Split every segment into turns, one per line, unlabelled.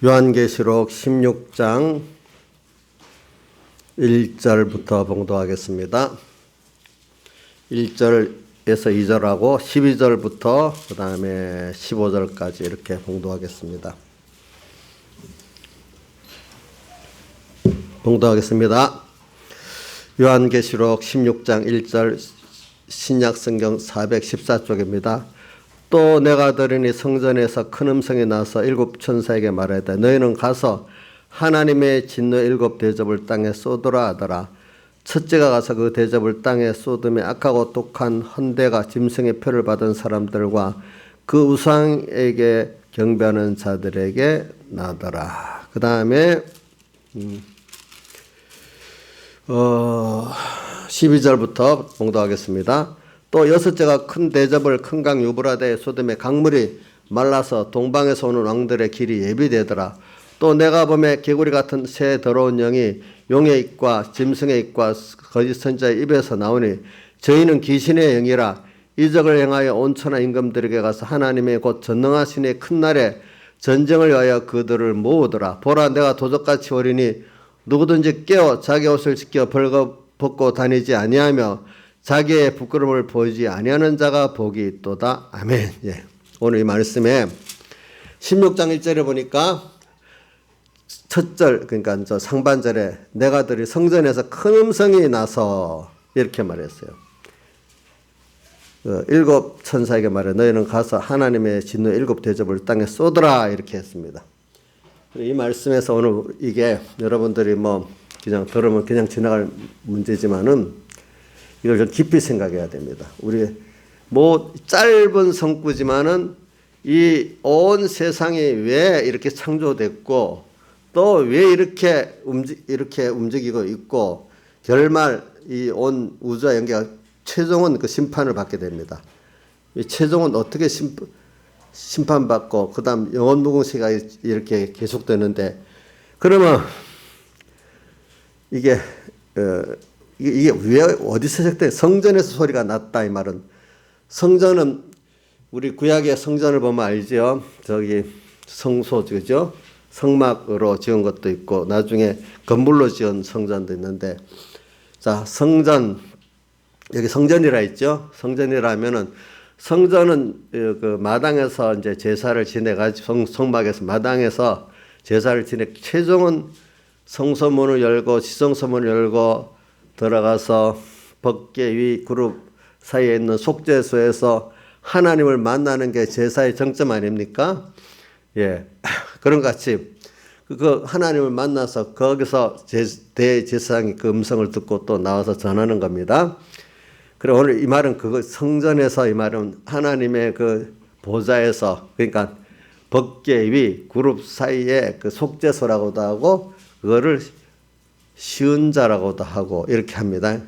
요한계시록 16장 1절부터 봉독하겠습니다. 1절에서 2절하고 12절부터 그 다음에 15절까지 이렇게 봉독하겠습니다. 봉독하겠습니다. 요한계시록 16장 1절 신약성경 414쪽입니다. 또 내가 들으니 성전에서 큰 음성이 나서 일곱 천사에게 말하되 너희는 가서 하나님의 진노 일곱 대접을 땅에 쏟으라 하더라. 첫째가 가서 그 대접을 땅에 쏟으며 악하고 독한 헌대가 짐승의 표를 받은 사람들과 그 우상에게 경배하는 자들에게 나더라. 그 다음에 12절부터 봉독하겠습니다. 또 여섯째가 큰 대접을 큰 강 유브라데에 쏟음에 강물이 말라서 동방에서 오는 왕들의 길이 예비되더라. 또 내가 보매 개구리 같은 새 더러운 영이 용의 입과 짐승의 입과 거짓 선지자의 입에서 나오니 저희는 귀신의 영이라 이적을 행하여 온 천하 임금들에게 가서 하나님의 곧 전능하신 이의 큰 날에 전쟁을 위하여 그들을 모으더라. 보라 내가 도적같이 오리니 누구든지 깨어 자기 옷을 지켜 벌거벗고 다니지 아니하며 자기의 부끄러움을 보이지 아니하는 자가 복이 있도다. 아멘. 예. 오늘 이 말씀에 16장 1절에 보니까 첫 절, 그러니까 저 상반절에 내가 들이 성전에서 큰 음성이 나서 이렇게 말했어요. 일곱 천사에게 말해 너희는 가서 하나님의 진노 일곱 대접을 땅에 쏟으라 이렇게 했습니다. 이 말씀에서 오늘 이게 여러분들이 뭐 그냥 들으면 그냥 지나갈 문제지만은 이걸 좀 깊이 생각해야 됩니다. 우리 뭐 짧은 성구지만은 이 온 세상이 왜 이렇게 창조됐고 또 왜 이렇게 움직이고 있고 결말 이 온 우주와 연계가 최종은 그 심판을 받게 됩니다. 이 최종은 어떻게 심판받고 그다음 영원 무궁세가 이렇게 계속되는데 그러면 이게 왜 어디서 시작돼? 성전에서 소리가 났다 이 말은 성전은 우리 구약의 성전을 보면 알죠. 저기 성소 그죠? 성막으로 지은 것도 있고 나중에 건물로 지은 성전도 있는데 자 성전 여기 성전이라 있죠. 성전이라면은 성전은 그 마당에서 이제 제사를 지내가지고 성막에서 마당에서 제사를 지내 최종은 성소문을 열고 지성소문을 열고 들어가서 법궤 위 그룹 사이에 있는 속죄소에서 하나님을 만나는 게 제사의 정점 아닙니까? 예. 그런 것 같이 그 하나님을 만나서 거기서 대제사장이 그 음성을 듣고 또 나와서 전하는 겁니다. 그리고 오늘 이 말은 그거 성전에서 이 말은 하나님의 그 보좌에서 그러니까 법궤 위 그룹 사이에 그 속죄소라고도 하고 그거를 쉬운 자라고도 하고 이렇게 합니다.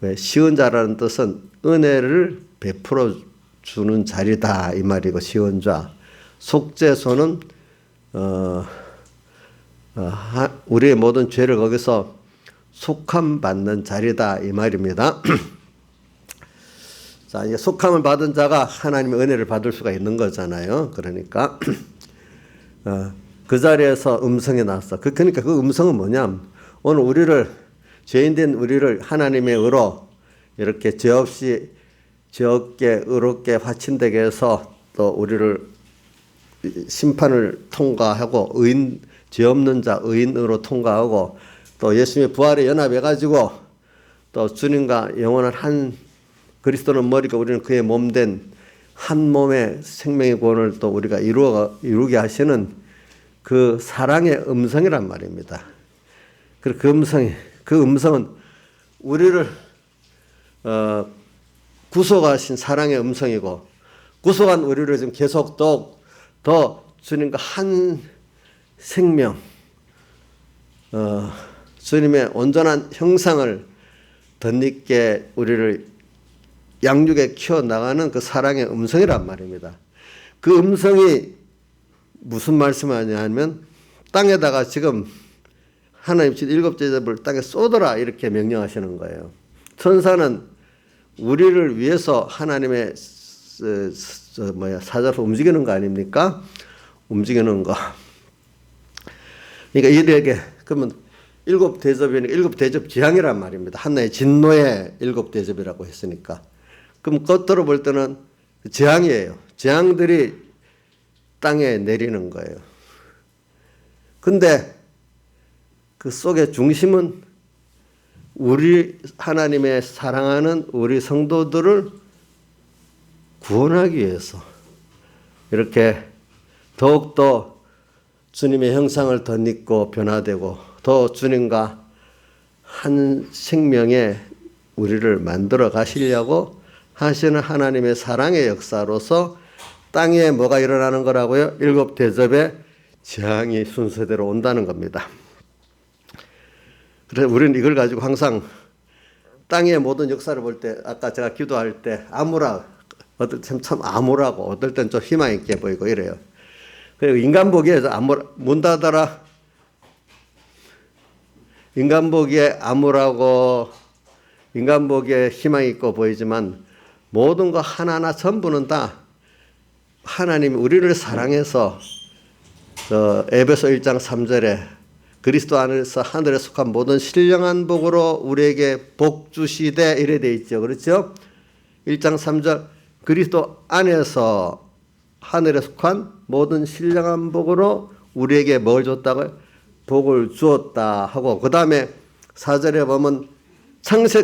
왜 쉬운 자라는 뜻은 은혜를 베풀어 주는 자리다 이 말이고 쉬운 자. 속죄소는 우리의 모든 죄를 거기서 속함 받는 자리다 이 말입니다. 자, 이제 속함을 받은 자가 하나님의 은혜를 받을 수가 있는 거잖아요. 그러니까 그 자리에서 음성이 났어. 그러니까 그 음성은 뭐냐? 오늘 우리를 죄인된 우리를 하나님의 의로 이렇게 죄 없이 죄 없게 의롭게 화친되게 해서 또 우리를 심판을 통과하고 의인 죄 없는 자 의인으로 통과하고 또 예수님의 부활에 연합해 가지고 또 주님과 영원한 한 그리스도는 머리가 우리는 그의 몸된 한 몸의 생명의 구원을 또 우리가 이루게 하시는 그 사랑의 음성이란 말입니다. 그리고 그 음성은 우리를 구속하신 사랑의 음성이고 구속한 우리를 지금 계속 더 주님과 한 생명, 주님의 온전한 형상을 덧입게 우리를 양육에 키워나가는 그 사랑의 음성이란 말입니다. 그 음성이 무슨 말씀을 하냐면 땅에다가 지금 하나님 신 일곱 대접을 땅에 쏟아라 이렇게 명령하시는 거예요. 천사는 우리를 위해서 하나님의 사자로 움직이는 거 아닙니까? 움직이는 거. 그러니까 이들에게 그러면 일곱 대접이니까 일곱 대접 지향이란 말입니다. 하나의 진노의 일곱 대접이라고 했으니까. 그럼 겉으로 볼 때는 재앙이에요. 재앙들이 땅에 내리는 거예요. 근데 그 속의 중심은 우리 하나님의 사랑하는 우리 성도들을 구원하기 위해서 이렇게 더욱더 주님의 형상을 덧입고 변화되고 더 주님과 한 생명에 우리를 만들어 가시려고 하시는 하나님의 사랑의 역사로서 땅에 뭐가 일어나는 거라고요? 일곱 대접의 재앙이 순서대로 온다는 겁니다. 그래서 우리는 이걸 가지고 항상 땅의 모든 역사를 볼 때 아까 제가 기도할 때 암울하고 어떨 땐 참 암울하고 어떨 땐 좀 희망 있게 보이고 이래요. 그리고 인간 보기에 문 닫아라. 인간 보기에 암울하고 인간 보기에 희망 있고 보이지만 모든 거 하나하나 전부는 다 하나님이 우리를 사랑해서 에베소 1장 3절에 그리스도 안에서 하늘에 속한 모든 신령한 복으로 우리에게 복 주시되 이래 돼 있죠. 그렇죠? 1장 3절 그리스도 안에서 하늘에 속한 모든 신령한 복으로 우리에게 뭘 줬다고요? 복을 주었다 하고 그 다음에 4절에 보면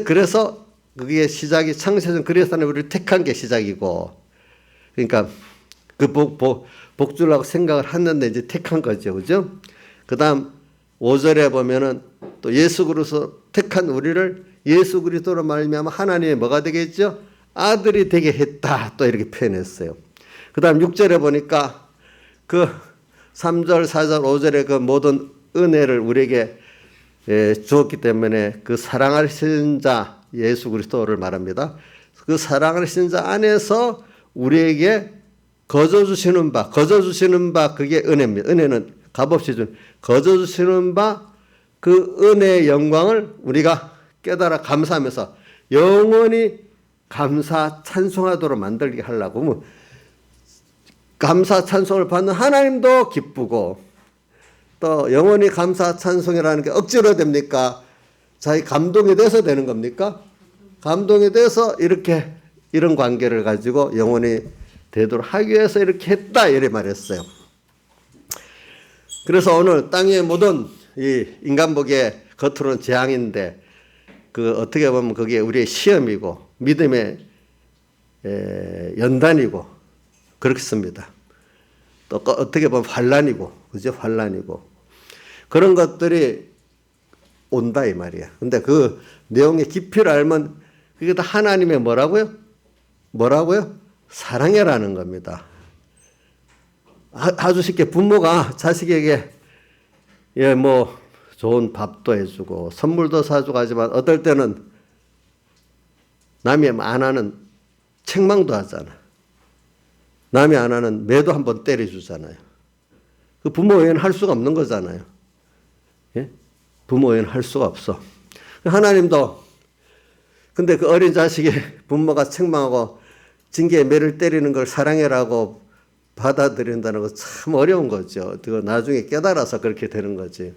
그래서 그게 시작이 창세전 그래서 우리를 택한 게 시작이고 그러니까 그 복 주려고 생각을 했는데 이제 택한 거죠. 그죠? 그 다음 5절에 보면은 또 예수 그리스도 택한 우리를 예수 그리스도로 말미암아 하나님의 뭐가 되겠죠? 아들이 되게 했다. 또 이렇게 표현했어요. 그 다음 6절에 보니까 그 3절, 4절, 5절에 그 모든 은혜를 우리에게 주었기 때문에 그 사랑하시는 자 예수 그리스도를 말합니다. 그 사랑하시는 자 안에서 우리에게 거저 주시는 바 그게 은혜입니다. 은혜는 값없이 준 거저 주시는 바 그 은혜의 영광을 우리가 깨달아 감사하면서 영원히 감사 찬송하도록 만들게 하려고 뭐 감사 찬송을 받는 하나님도 기쁘고 또 영원히 감사 찬송이라는 게 억지로 됩니까? 자기 감동이 돼서 되는 겁니까? 감동이 돼서 이렇게 이런 관계를 가지고 영원히 되도록 하기 위해서 이렇게 했다 이래 말했어요. 그래서 오늘 땅의 모든 이 인간 보기에 겉으로는 재앙인데 그 어떻게 보면 그게 우리의 시험이고 믿음의 연단이고 그렇습니다. 또 어떻게 보면 환난이고 그죠? 환난이고 그런 것들이 온다 이 말이야. 근데 그 내용의 깊이를 알면 그게 다 하나님의 뭐라고요? 사랑이라는 겁니다. 아주 쉽게 부모가 자식에게 뭐 좋은 밥도 해주고 선물도 사주고 하지만 어떨 때는 남이 안 하는 책망도 하잖아. 남이 안 하는 매도 한번 때려주잖아요. 그 부모 외에는 할 수가 없는 거잖아요. 예? 부모 외에는 할 수가 없어. 하나님도 근데 그 어린 자식이 부모가 책망하고 징계에 매를 때리는 걸 사랑해라고 받아들인다는 거 참 어려운 거죠. 그거 나중에 깨달아서 그렇게 되는 거지.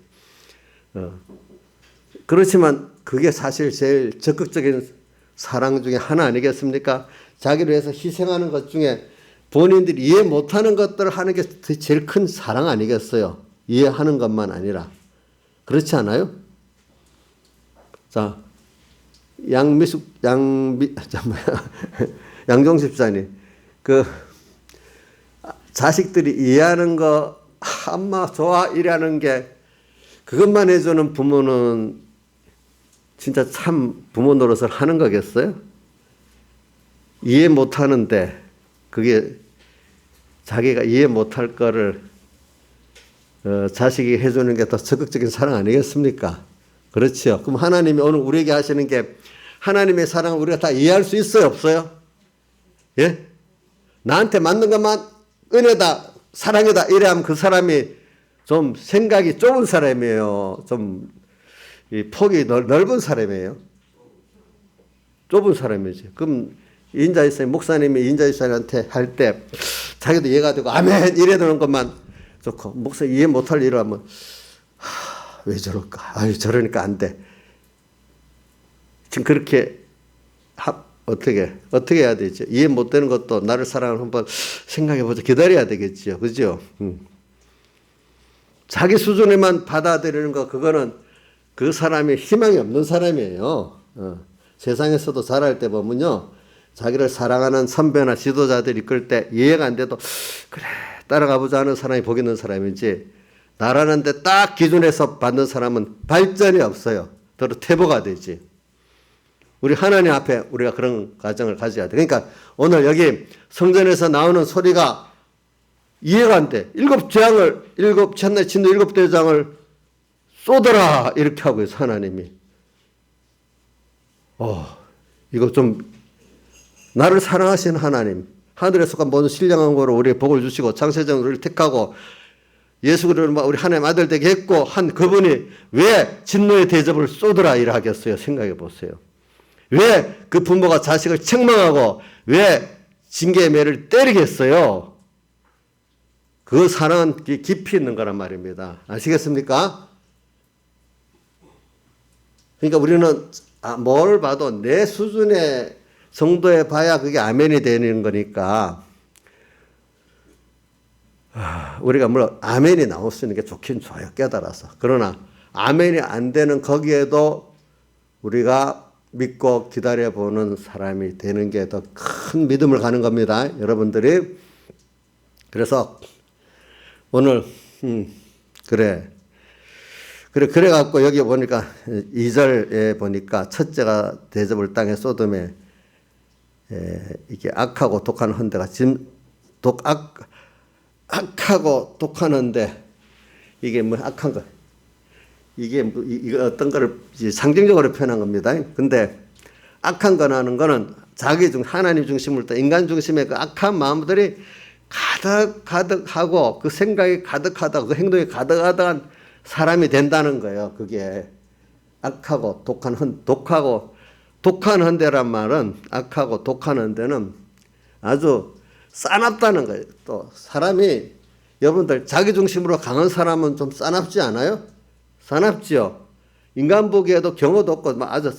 그렇지만 그게 사실 제일 적극적인 사랑 중에 하나 아니겠습니까? 자기를 위해서 희생하는 것 중에 본인들이 이해 못하는 것들을 하는 게 제일 큰 사랑 아니겠어요? 이해하는 것만 아니라. 그렇지 않아요? 자, 양종 집사님, 그 자식들이 이해하는 거, 엄마 좋아 이라는 게 그것만 해주는 부모는 진짜 참 부모 노릇을 하는 거겠어요? 이해 못하는데 그게 자기가 이해 못할 거를 자식이 해주는 게 더 적극적인 사랑 아니겠습니까? 그렇죠. 그럼 하나님이 오늘 우리에게 하시는 게 하나님의 사랑을 우리가 다 이해할 수 있어요? 없어요? 예? 나한테 맞는 것만 은혜다, 사랑이다 이래 하면 그 사람이 좀 생각이 좁은 사람이에요. 좀 이 폭이 넓은 사람이에요. 좁은 사람이지. 그럼 인자이사님, 목사님이 인자이사님한테 할 때 자기도 이해가 되고 아멘 이래 되는 것만 좋고 목사 이해 못할 일을 하면 왜 저럴까? 아유, 저러니까 안 돼. 지금 그렇게 어떻게 해야 되죠? 이해 못 되는 것도 나를 사랑하는 한번 생각해 보자. 기다려야 되겠죠. 그죠? 자기 수준에만 받아들이는 거, 그거는 그 사람이 희망이 없는 사람이에요. 세상에서도 잘할 때 보면요, 자기를 사랑하는 선배나 지도자들이 이끌 때 이해가 안 돼도 그래 따라가 보자 하는 사람이 복 있는 사람이지, 나라는 데 딱 기준에서 받는 사람은 발전이 없어요. 더러 퇴보가 되지. 우리 하나님 앞에 우리가 그런 가정을 가져야 돼. 그러니까 오늘 여기 성전에서 나오는 소리가 이해가 안 돼. 일곱 천내 진노 일곱 대장을 쏟아라 이렇게 하고 있어 하나님이. 이거 좀 나를 사랑하시는 하나님, 하늘에 속한 모든 신령한 거로 우리에게 복을 주시고 창세전으로 우리를 택하고 예수 그리스도를 우리 하나님 아들 되게 했고 한 그분이 왜 진노의 대접을 쏟으라 이라 하겠어요? 생각해 보세요. 왜 그 부모가 자식을 책망하고 왜 징계의 매를 때리겠어요? 그 사랑은 깊이 있는 거란 말입니다. 아시겠습니까? 그러니까 우리는 뭘 봐도 내 수준의 정도에 봐야 그게 아멘이 되는 거니까, 우리가 물론 아멘이 나올 수 있는 게 좋긴 좋아요. 깨달아서. 그러나 아멘이 안 되는 거기에도 우리가 믿고 기다려보는 사람이 되는 게 더 큰 믿음을 가는 겁니다. 여러분들이. 그래서 오늘 그래갖고 여기 보니까 2절에 보니까 첫째가 대접을 땅에 소돔에 이게 악하고 독한 헌데가 악하고 독한 헌데, 이게 뭐 악한 거, 이게 어떤 거를 상징적으로 표현한 겁니다. 근데 악한 거라는 거는 하나님 중심으로 인간 중심의 그 악한 마음들이 가득하고 그 생각이 가득하다, 그 행동이 가득하다한 사람이 된다는 거예요. 그게 악하고 독한 헌데란 말은, 악하고 독한 헌데는 아주 싸납다는 거예요. 또 사람이, 여러분들 자기 중심으로 강한 사람은 좀 싸납지 않아요? 싸납지요. 인간 보기에도 경호도 없고 아주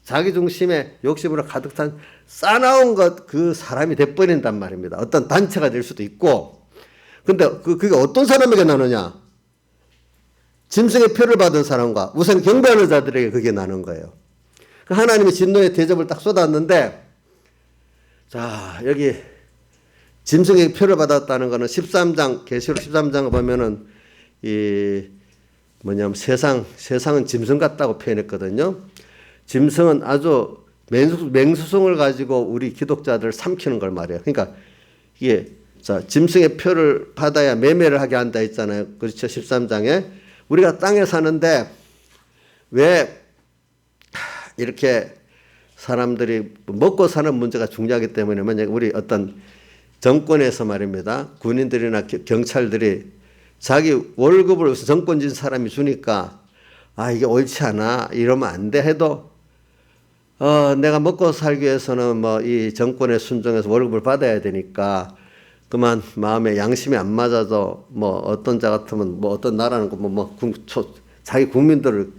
자기 중심의 욕심으로 가득 찬 싸나운 것, 그 사람이 돼버린단 말입니다. 어떤 단체가 될 수도 있고. 근데 그게 어떤 사람에게 나느냐? 짐승의 표를 받은 사람과 우선 경배하는 자들에게 그게 나는 거예요. 하나님이 진노의 대접을 딱 쏟았는데, 자, 여기 짐승의 표를 받았다는 거는 13장, 계시록 13장을 보면은 세상은 짐승 같다고 표현했거든요. 짐승은 아주 맹수성을 가지고 우리 기독자들을 삼키는 걸 말이에요. 그러니까 이게, 자, 짐승의 표를 받아야 매매를 하게 한다 했잖아요. 그렇죠. 13장에. 우리가 땅에 사는데 왜 이렇게 사람들이 먹고 사는 문제가 중요하기 때문에, 만약 우리 어떤 정권에서 말입니다, 군인들이나 경찰들이 자기 월급을 정권진 사람이 주니까 이게 옳지 않아 이러면 안 돼 해도 내가 먹고 살기 위해서는 뭐 이 정권에 순종해서 월급을 받아야 되니까 그만 마음에 양심이 안 맞아도 뭐 어떤 자 같으면 뭐 어떤 나라는 자기 국민들을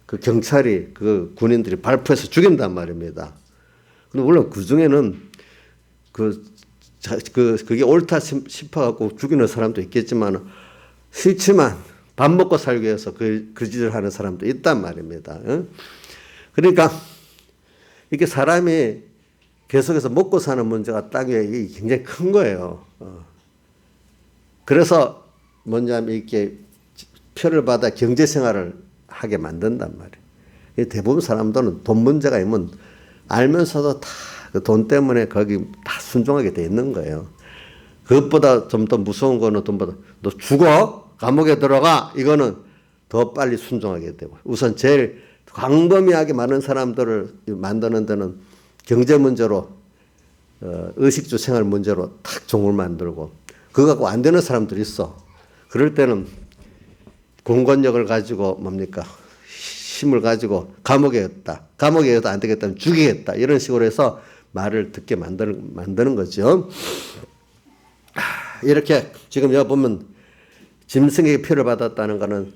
그 경찰이 그 군인들이 발포해서 죽인단 말입니다. 근데 물론 그 중에는 그게 옳다 싶어갖고 죽이는 사람도 있겠지만, 싫지만 밥 먹고 살기 위해서 그 짓을 하는 사람도 있단 말입니다. 그러니까 이렇게 사람이 계속해서 먹고 사는 문제가 땅 위에 굉장히 큰 거예요. 그래서 뭐냐면 이렇게 표를 받아 경제생활을 하게 만든단 말이에요. 대부분 사람들은 돈 문제가 있으면 알면서도 다 그 돈 때문에 거기 다 순종하게 돼 있는 거예요. 그것보다 좀 더 무서운 거는 돈보다 너 죽어? 감옥에 들어가? 이거는 더 빨리 순종하게 되고, 우선 제일 광범위하게 많은 사람들을 만드는 데는 경제 문제로, 의식주 생활 문제로 탁 종을 만들고, 그거 갖고 안 되는 사람들이 있어. 그럴 때는 공권력을 가지고 힘을 가지고 감옥에 가도 안 되겠다면 죽이겠다, 이런 식으로 해서 말을 듣게 만드는 거죠. 이렇게 지금 여기 보면 짐승에게 표를 받았다는 거는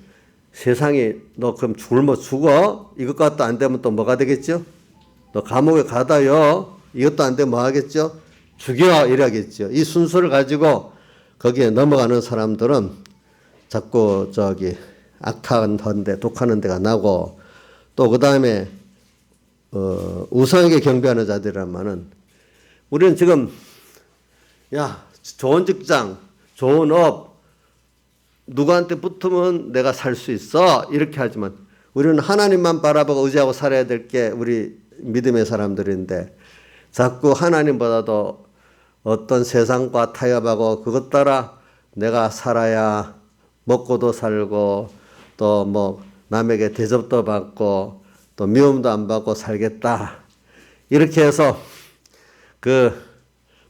세상이 너 그럼 굶어 죽어? 이것도 안 되면 또 뭐가 되겠죠? 너 감옥에 가다요. 이것도 안 되면 뭐 하겠죠? 죽여 이래야겠죠. 이 순서를 가지고 거기에 넘어가는 사람들은 자꾸 악한 데 독하는 데가 나고 또 그 다음에 우상에게 경배하는 자들이라면은 우리는 지금 야 좋은 직장, 좋은 업 누구한테 붙으면 내가 살 수 있어 이렇게 하지만 우리는 하나님만 바라보고 의지하고 살아야 될 게 우리 믿음의 사람들인데 자꾸 하나님보다도 어떤 세상과 타협하고 그것 따라 내가 살아야 먹고도 살고 또 뭐 남에게 대접도 받고 또 미움도 안 받고 살겠다. 이렇게 해서 그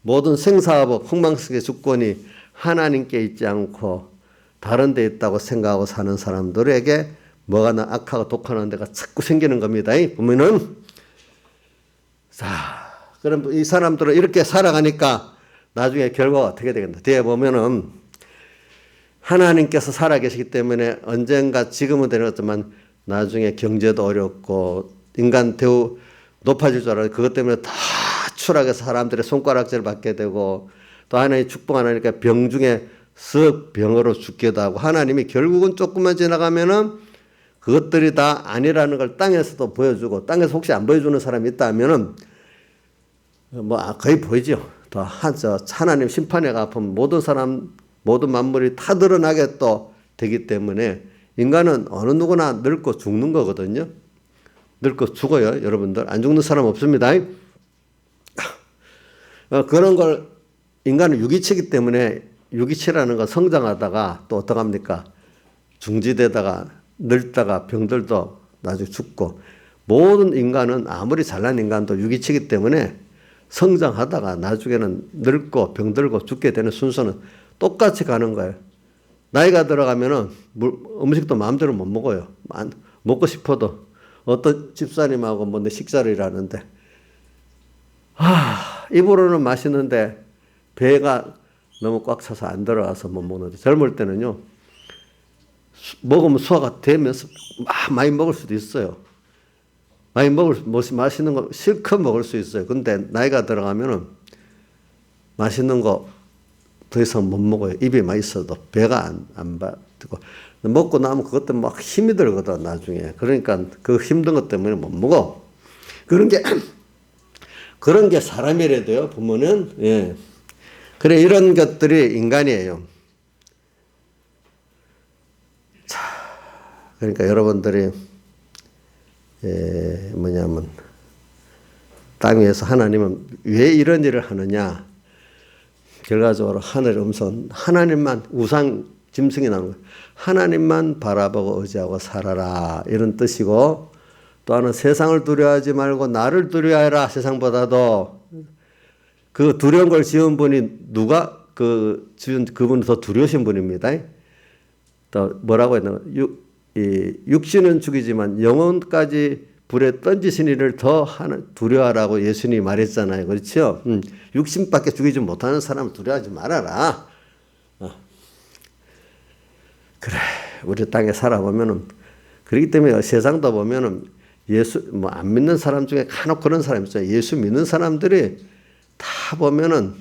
모든 생사하고 폭망스의 주권이 하나님께 있지 않고 다른 데 있다고 생각하고 사는 사람들에게 뭐가 악하고 독하는 데가 자꾸 생기는 겁니다. 보면은 자, 그럼 이 사람들은 이렇게 살아가니까 나중에 결과가 어떻게 되겠나? 뒤에 보면은 하나님께서 살아계시기 때문에 언젠가 지금은 되었지만 나중에 경제도 어렵고 인간 대우 높아질 줄 알아요. 그것 때문에 다 추락해서 사람들의 손가락질 받게 되고 또 하나님 축복 안 하니까 병 중에 쓱 병으로 죽기도 하고 하나님이 결국은 조금만 지나가면은 그것들이 다 아니라는 걸 땅에서도 보여주고 땅에서 혹시 안 보여주는 사람이 있다면은 뭐 거의 보이죠. 또 하나님 심판에 갚으면 모든 사람 모든 만물이 다 드러나게 또 되기 때문에 인간은 어느 누구나 늙고 죽는 거거든요. 늙고 죽어요. 여러분들 안 죽는 사람 없습니다. 그런 걸 인간은 유기체이기 때문에 유기체라는 건 성장하다가 또 어떡합니까? 중지되다가 늙다가 병들도 나중에 죽고 모든 인간은 아무리 잘난 인간도 유기체이기 때문에 성장하다가 나중에는 늙고 병들고 죽게 되는 순서는 똑같이 가는 거예요. 나이가 들어가면은 음식도 마음대로 못 먹어요. 먹고 싶어도 어떤 집사님하고 뭐 식사를 일하는데 입으로는 맛있는데 배가 너무 꽉 차서 안 들어가서 못 먹는데 젊을 때는요 먹으면 소화가 되면서 많이 먹을 수도 있어요. 맛있는 거 실컷 먹을 수 있어요. 근데 나이가 들어가면은 맛있는 거 더 이상 못 먹어요. 입에 맛있어도 배가 안 받고 먹고 나면 그것 때문에 막 힘이 들거든 나중에. 그러니까 그 힘든 것 때문에 못 먹어. 그런 게 사람이래도요. 보면은 예. 그래 이런 것들이 인간이에요. 자, 그러니까 여러분들이 뭐냐면 땅 위에서 하나님은 왜 이런 일을 하느냐? 결과적으로 하늘의 음성 하나님만 우상 짐승이 나오는 거예요. 하나님만 바라보고 의지하고 살아라 이런 뜻이고 또 하나는 세상을 두려워하지 말고 나를 두려워해라. 세상보다도 그 두려운 걸 지은 분이 누가 지은 그분은 더 두려우신 분입니다. 또 뭐라고 했나? 육신은 죽이지만 영혼까지 불에 던지신 이를 더 두려워하라고 예수님이 말했잖아요. 그렇죠? 육신밖에 죽이지 못하는 사람을 두려워하지 말아라. 그래, 우리 땅에 살아보면은 그렇기 때문에 세상도 보면은 안 믿는 사람 중에 간혹 그런 사람 있어요. 예수 믿는 사람들이 다 보면은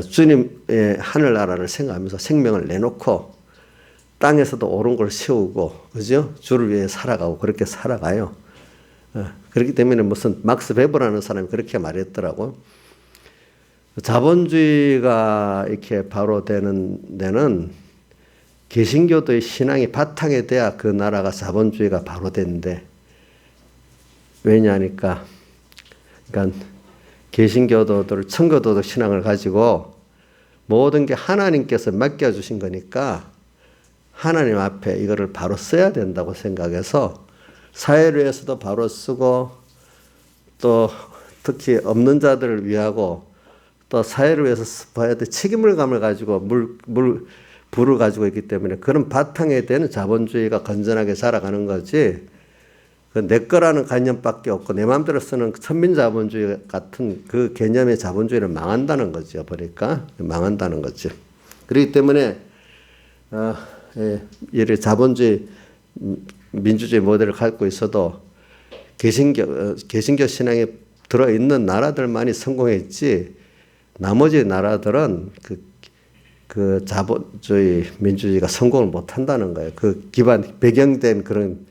주님의 하늘나라를 생각하면서 생명을 내놓고 땅에서도 옳은 걸 세우고, 그죠? 주를 위해 살아가고, 그렇게 살아가요. 그렇기 때문에 무슨 막스 베버라는 사람이 그렇게 말했더라고. 자본주의가 이렇게 바로 되는 데는 개신교도의 신앙이 바탕이 돼야 그 나라가 자본주의가 바로 되는데, 왜냐하니까, 그러니까 개신교도들, 청교도도 신앙을 가지고 모든 게 하나님께서 맡겨주신 거니까 하나님 앞에 이거를 바로 써야 된다고 생각해서 사회를 위해서도 바로 쓰고 또 특히 없는 자들을 위하고 또 사회를 위해서 봐야 돼 책임을 감을 가지고 부를 가지고 있기 때문에 그런 바탕에 대한 자본주의가 건전하게 자라가는 거지 내 거라는概念밖에 없고 내 마음대로 쓰는 천민자본주의 같은 그 개념의 자본주의는 망한다는 거죠. 보니까 망한다는 거죠. 그렇기 때문에 이렇게 자본주의 민주주의 모델을 갖고 있어도 개신교 신앙에 들어있는 나라들만이 성공했지 나머지 나라들은 그 자본주의 민주주의가 성공을 못한다는 거예요. 그 기반 배경된 그런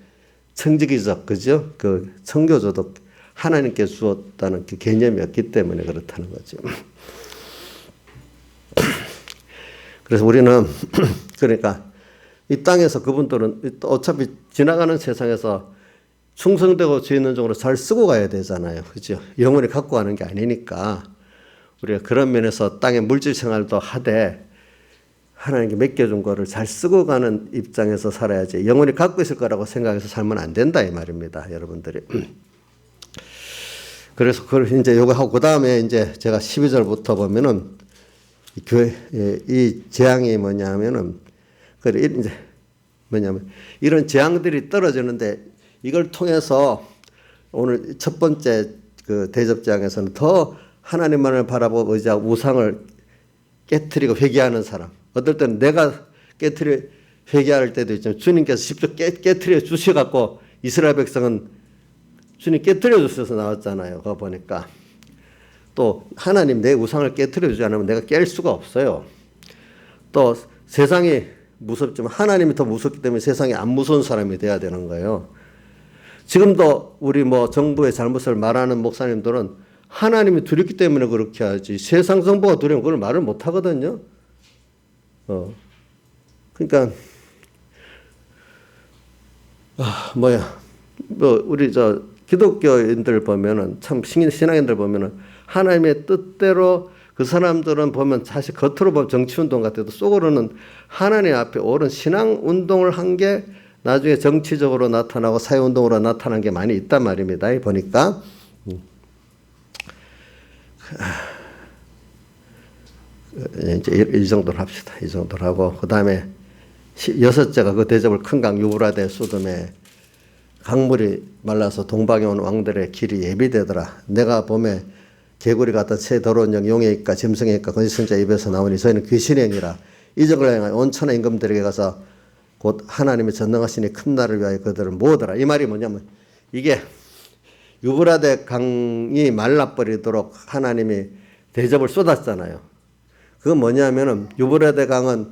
청지기적 그죠? 그 청교조도 하나님께 주었다는 그 개념이 없기 때문에 그렇다는 거죠. 그래서 우리는 그러니까 이 땅에서 그분들은 어차피 지나가는 세상에서 충성되고 죄 있는 종으로 잘 쓰고 가야 되잖아요. 그죠? 영원히 갖고 가는 게 아니니까 우리가 그런 면에서 땅의 물질 생활도 하되 하나님께 맡겨준 거를 잘 쓰고 가는 입장에서 살아야지 영원히 갖고 있을 거라고 생각해서 살면 안 된다 이 말입니다. 여러분들이. 그래서 그걸 이제 요거 하고 그다음에 이제 제가 12절부터 보면은 이 재앙이 뭐냐면은 그래 이제 뭐냐면 이런 재앙들이 떨어지는데 이걸 통해서 오늘 첫 번째 그 대접 재앙에서는 더 하나님만을 바라보고 의지하고 우상을 깨트리고 회개하는 사람. 어떨 때는 내가 회개할 때도 있지만 주님께서 직접 깨트려 주셔갖고 이스라엘 백성은 주님 깨트려 주셔서 나왔잖아요. 그거 보니까. 또 하나님 내 우상을 깨트려 주지 않으면 내가 깰 수가 없어요. 또 세상이 무섭지만 하나님이 더 무섭기 때문에 세상에 안 무서운 사람이 돼야 되는 거예요. 지금도 우리 뭐 정부의 잘못을 말하는 목사님들은 하나님이 두렵기 때문에 그렇게 하지 세상 정부가 두려우면 그걸 말을 못 하거든요. 그러니까 우리 저 기독교인들 보면은 참 신앙인들 보면은 하나님의 뜻대로 그 사람들은 보면 사실 겉으로 보면 정치운동 같아도 속으로는 하나님 앞에 옳은 신앙운동을 한 게 나중에 정치적으로 나타나고 사회운동으로 나타난 게 많이 있단 말입니다. 보니까. 이제 이 정도로 합시다. 이 정도로 하고 그 다음에 여섯째가 그 대접을 큰 강 유브라데 소돔에 강물이 말라서 동방에 온 왕들의 길이 예비되더라. 내가 봄에 개구리 같은 새 더러운 영 용의 입과 짐승의 입과 거짓선자 입에서 나오니 저희는 귀신의 영이라 이적을 행하여 온 천하 임금들에게 가서 곧 하나님의 전능하시니 큰 날을 위하여 그들을 모으더라. 이 말이 뭐냐면 이게 유브라데 강이 말라버리도록 하나님이 대접을 쏟았잖아요. 그건 뭐냐면은 유브라데 강은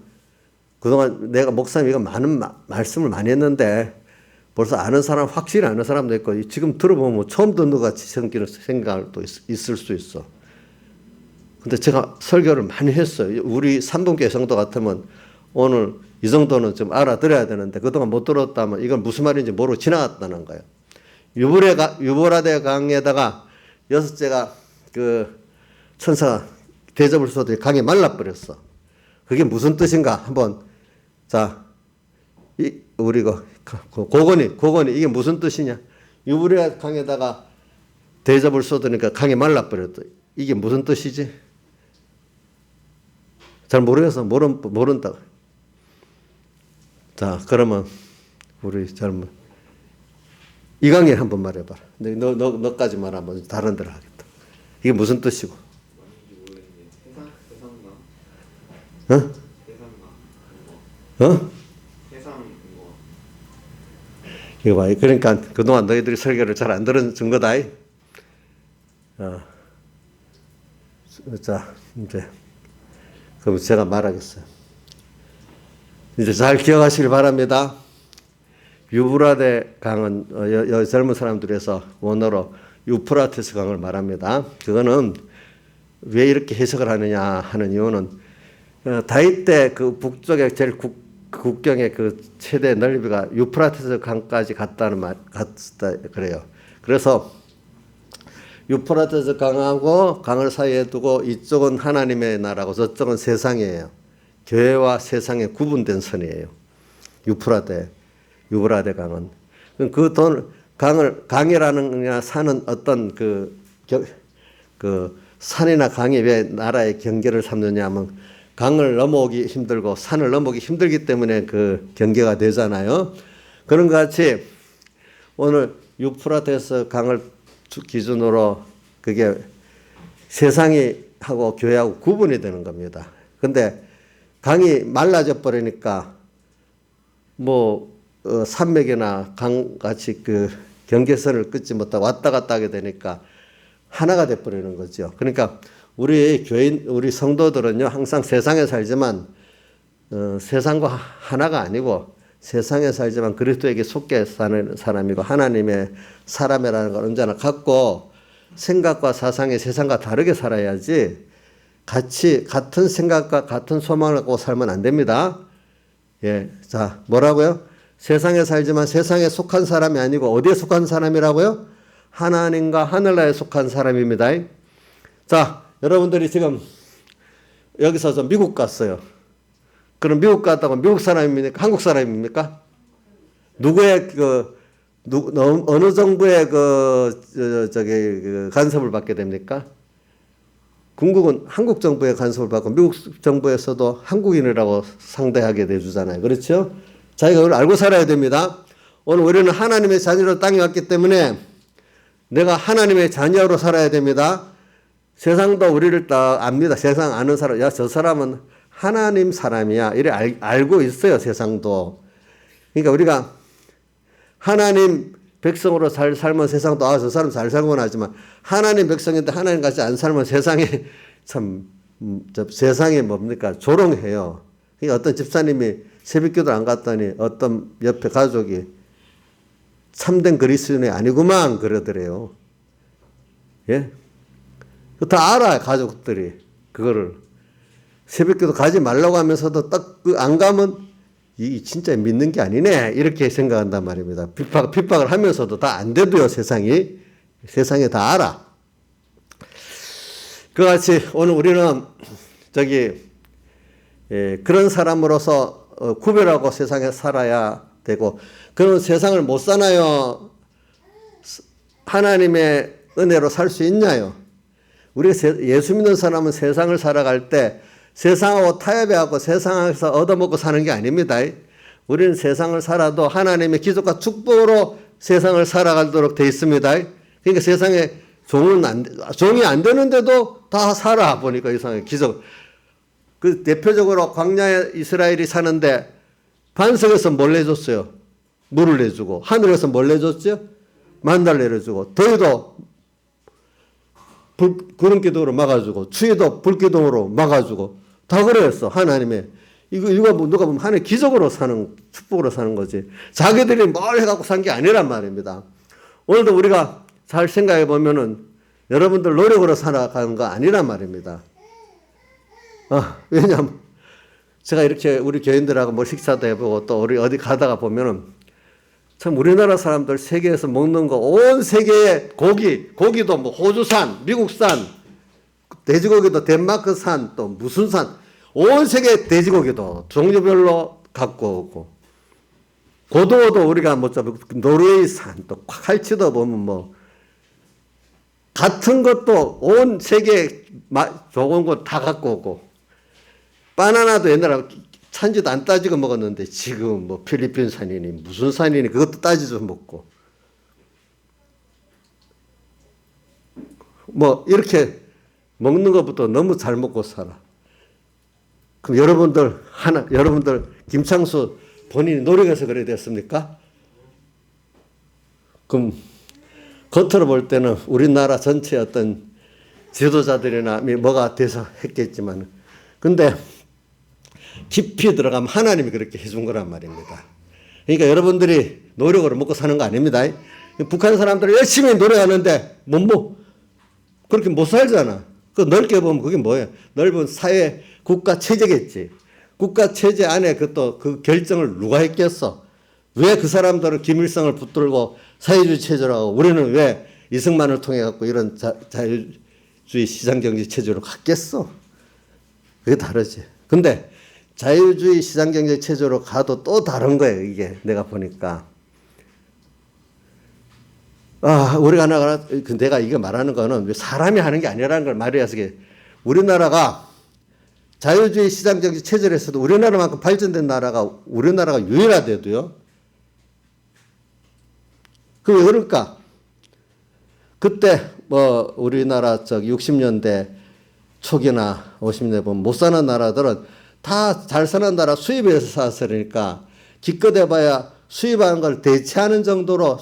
그동안 내가 목사님 이거 많은 말씀을 많이 했는데 벌써 아는 사람 확실히 아는 사람도 있고 지금 들어보면 뭐 처음 듣는 것 같이 생각할 또 있을 수 있어. 근데 제가 설교를 많이 했어요. 우리 삼분교회 성도 같으면 오늘 이 정도는 좀 알아들어야 되는데 그동안 못 들었다면 이건 무슨 말인지 모르고 지나갔다는 거예요. 유브라데 강에다가 여섯째가 그 천사가 대접을 쏟더니 강이 말라버렸어. 그게 무슨 뜻인가 한번 우리 고건이 이게 무슨 뜻이냐? 유브라데 강에다가 대접을 쏟으니까 강이 말라버렸다. 이게 무슨 뜻이지? 잘 모르겠어. 모른다. 자, 그러면 우리 이강일 한번 말해봐라. 너까지만 한번 다른 데로 하겠다. 이게 무슨 뜻이고? 어? 이거 봐. 그러니까 그동안 너희들이 설교를 잘 안 들은 거다. 자, 이제 그럼 제가 말하겠어요. 이제 잘 기억하시길 바랍니다. 유브라데 강은 젊은 사람들에서 원어로 유프라테스 강을 말합니다. 그거는 왜 이렇게 해석을 하느냐 하는 이유는 다윗 때 그 북쪽에 제일 국경의 그 최대 넓이가 유프라테스 강까지 갔다 그래요. 그래서 유프라테스 강하고 강을 사이에 두고 이쪽은 하나님의 나라고 저쪽은 세상이에요. 교회와 세상의 구분된 선이에요. 유브라데 강은 강이라는 산은 어떤 그 산이나 강이 왜 나라의 경계를 삼느냐면 강을 넘어오기 힘들고 산을 넘어오기 힘들기 때문에 그 경계가 되잖아요. 그런 것 같이 오늘 유프라테스 강을 기준으로 그게 세상이 하고 교회하고 구분이 되는 겁니다. 근데 강이 말라져 버리니까 산맥이나 강 같이 그 경계선을 끊지 못하고 왔다 갔다 하게 되니까 하나가 돼버리는 거죠. 그러니까 우리 교인, 우리 성도들은요, 항상 세상에 살지만, 세상과 하나가 아니고 세상에 살지만 그리스도에게 속해 사는 사람이고 하나님의 사람이라는 걸 언제나 갖고 생각과 사상이 세상과 다르게 살아야지 같이 같은 생각과 같은 소망을 갖고 살면 안 됩니다. 예. 자, 뭐라고요? 세상에 살지만 세상에 속한 사람이 아니고 어디에 속한 사람이라고요? 하나님과 하늘나라에 속한 사람입니다. 자, 여러분들이 지금 여기서 저 미국 갔어요. 그럼 미국 갔다고 미국 사람입니까? 한국 사람입니까? 누구의 어느 정부의 간섭을 받게 됩니까? 궁극은 한국 정부의 간섭을 받고 미국 정부에서도 한국인이라고 상대하게 돼주잖아요. 그렇죠? 자기가 그걸 알고 살아야 됩니다. 오늘 우리는 하나님의 자녀로 땅에 왔기 때문에 내가 하나님의 자녀로 살아야 됩니다. 세상도 우리를 다 압니다. 세상 아는 사람, 야, 저 사람은 하나님 사람이야. 이래 알고 있어요, 세상도. 그러니까 우리가 하나님 백성으로 살면 세상도, 아, 저 사람 잘 살구나 하지만 하나님 백성인데 하나님 같이 안 살면 세상에 세상에 뭡니까? 조롱해요. 그러니까 어떤 집사님이 새벽기도 안 갔더니 어떤 옆에 가족이 참된 그리스도인이 아니구만 그러더래요. 예? 다 알아요, 가족들이. 그거를. 새벽기도 가지 말라고 하면서도 딱 안 가면 이 진짜 믿는 게 아니네. 이렇게 생각한단 말입니다. 핍박을 하면서도 다 안 돼도요, 세상이. 세상에 다 알아. 그같이 오늘 우리는 그런 사람으로서 구별하고 세상에 살아야 되고, 그런 세상을 못 사나요? 하나님의 은혜로 살 수 있냐요? 우리가 예수 믿는 사람은 세상을 살아갈 때 세상하고 타협해하고 세상에서 얻어먹고 사는 게 아닙니다. 우리는 세상을 살아도 하나님의 기적과 축복으로 세상을 살아가도록 되어 있습니다. 그러니까 세상에 종이 안 되는데도 다 살아 보니까 이상하게 기적. 그 대표적으로 광야에 이스라엘이 사는데 반석에서 뭘 내줬어요? 물을 내주고, 하늘에서 뭘 내줬죠? 만나를 내려주고, 더위도 구름기둥으로 막아주고, 추위도 불기둥으로 막아주고, 다 그랬어, 하나님의. 이거 누가 보면 하나님의 기적으로 사는, 축복으로 사는 거지. 자기들이 뭘 해갖고 산 게 아니란 말입니다. 오늘도 우리가 잘 생각해 보면은 여러분들 노력으로 살아가는 거 아니란 말입니다. 왜냐면 제가 이렇게 우리 교인들하고 뭐 식사도 해보고 또 우리 어디 가다가 보면은 참 우리나라 사람들 세계에서 먹는 거 온 세계의 고기도 뭐 호주산, 미국산, 돼지고기도 덴마크산, 또 무슨 산, 온 세계 돼지고기도 종류별로 갖고 오고, 고등어도 우리가 뭐 노르웨이산, 또 칼치도 보면 뭐 같은 것도 온 세계 좋은 거 다 갖고 오고, 바나나도 옛날에 산지도 안 따지고 먹었는데 지금 뭐 필리핀 산이니 무슨 산이니 그것도 따지도 먹고, 뭐 이렇게 먹는 것부터 너무 잘 먹고 살아. 그럼 여러분들 김창수 본인이 노력해서 그래 됐습니까? 그럼 겉으로 볼 때는 우리나라 전체 어떤 지도자들이나 뭐가 돼서 했겠지만, 근데 깊이 들어가면 하나님이 그렇게 해준 거란 말입니다. 그러니까 여러분들이 노력으로 먹고 사는 거 아닙니다. 북한 사람들은 열심히 노력하는데 그렇게 못 살잖아. 그 넓게 보면 그게 뭐예요? 넓은 사회 국가 체제겠지. 국가 체제 안에 그 결정을 누가 했겠어? 왜 그 사람들은 김일성을 붙들고 사회주의 체제로 하고 우리는 왜 이승만을 통해 갖고 이런 자유주의 시장경제 체제로 갔겠어? 그게 다르지. 근데 자유주의 시장경제 체제로 가도 또 다른 거예요, 이게. 내가 보니까. 내가 이거 말하는 거는 사람이 하는 게 아니라는 걸 말해서 우리나라가 자유주의 시장경제 체제에서도 우리나라만큼 발전된 나라가 우리나라가 유일하대도요. 그게 왜 그럴까? 그때 우리나라 60년대 초기나 50년대 보면 못 사는 나라들은 다 잘 사는 나라 수입해서 샀으니까 기껏해봐야 수입하는 걸 대체하는 정도로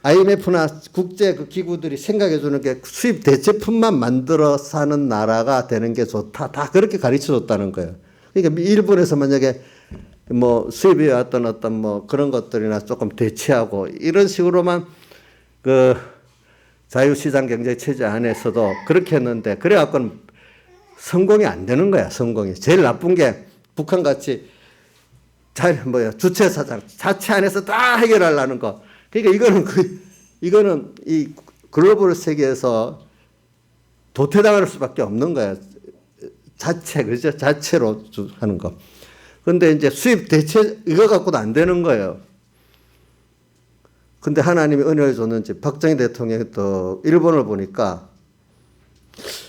IMF나 국제 그 기구들이 생각해 주는 게 수입 대체품만 만들어 사는 나라가 되는 게 좋다. 다 그렇게 가르쳐 줬다는 거예요. 그러니까 일본에서 만약에 뭐 수입이 왔던 어떤 뭐 그런 것들이나 조금 대체하고 이런 식으로만 그 자유시장 경제 체제 안에서도 그렇게 했는데 그래갖고는 성공이 안 되는 거야. 성공이. 제일 나쁜 게 북한같이 주체사장 자체 안에서 다 해결하려는 거. 그러니까 이거는 이 글로벌 세계에서 도태당할 수밖에 없는 거야. 그죠? 자체로 하는 거. 근데 이제 수입 대체 이거 갖고도 안 되는 거예요. 근데 하나님이 은혜를 줬는지 박정희 대통령이 또 일본을 보니까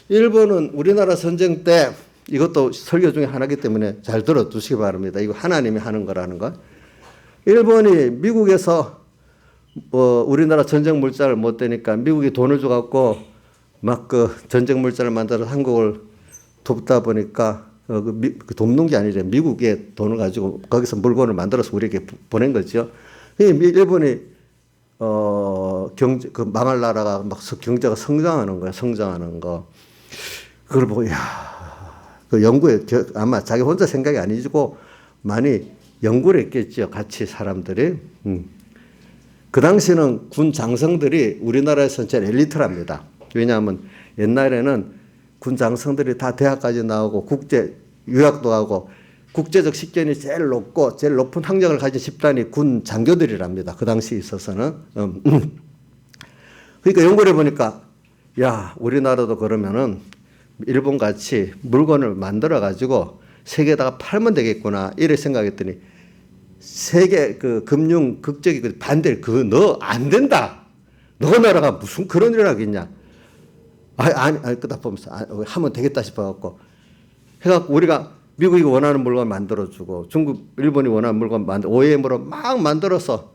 일본은 우리나라 전쟁 때 이것도 설교 중에 하나이기 때문에 잘 들어두시기 바랍니다. 이거 하나님이 하는 거라는 거. 일본이 미국에서 우리나라 전쟁 물자를 못 대니까 미국이 돈을 줘갖고 막 그 전쟁 물자를 만들어서 한국을 돕다 보니까 돕는 게 아니라 미국의 돈을 가지고 거기서 물건을 만들어서 우리에게 보낸 거죠. 일본이 망할 나라가 막 경제가 성장하는 거야, 성장하는 거. 그걸 보고, 그 연구에 아마 자기 혼자 생각이 아니고 많이 연구를 했겠죠. 같이 사람들이. 그 당시는 군 장성들이 우리나라에서는 제일 엘리트랍니다. 왜냐하면 옛날에는 군 장성들이 다 대학까지 나오고 국제 유학도 하고 국제적 식견이 제일 높고 제일 높은 학력을 가진 집단이 군 장교들이랍니다. 그 당시에 있어서는. 그러니까 연구를 해보니까 우리나라도 그러면은 일본 같이 물건을 만들어 가지고 세계에다가 팔면 되겠구나 이래 생각했더니 세계 그 금융 극적이 반대를 너 안 된다. 너 나라가 무슨 그런 일을 하겠냐. 아니 끄다 보면서 하면 되겠다 싶어갖고 해갖고 우리가 미국이 원하는 물건 만들어주고 일본이 원하는 물건 OEM으로 막 만들어서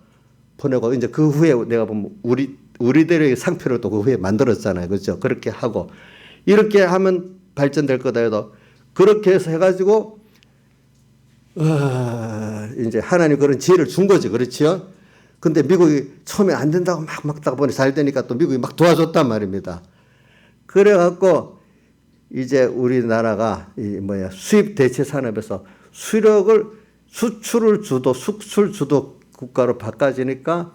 보내고 이제 그 후에 내가 보면 우리들의 상표를 또 그 후에 만들었잖아요. 그렇죠? 그렇게 하고 이렇게 하면 발전될 거다 해도 그렇게 해서 해가지고 이제 하나님 그런 지혜를 준 거지. 그렇지요? 근데 미국이 처음에 안 된다고 막 막다가 보니 잘 되니까 또 미국이 막 도와줬단 말입니다. 그래갖고 이제 우리나라가 수입 대체 산업에서 수출을 주도 수출 주도 국가로 바꿔지니까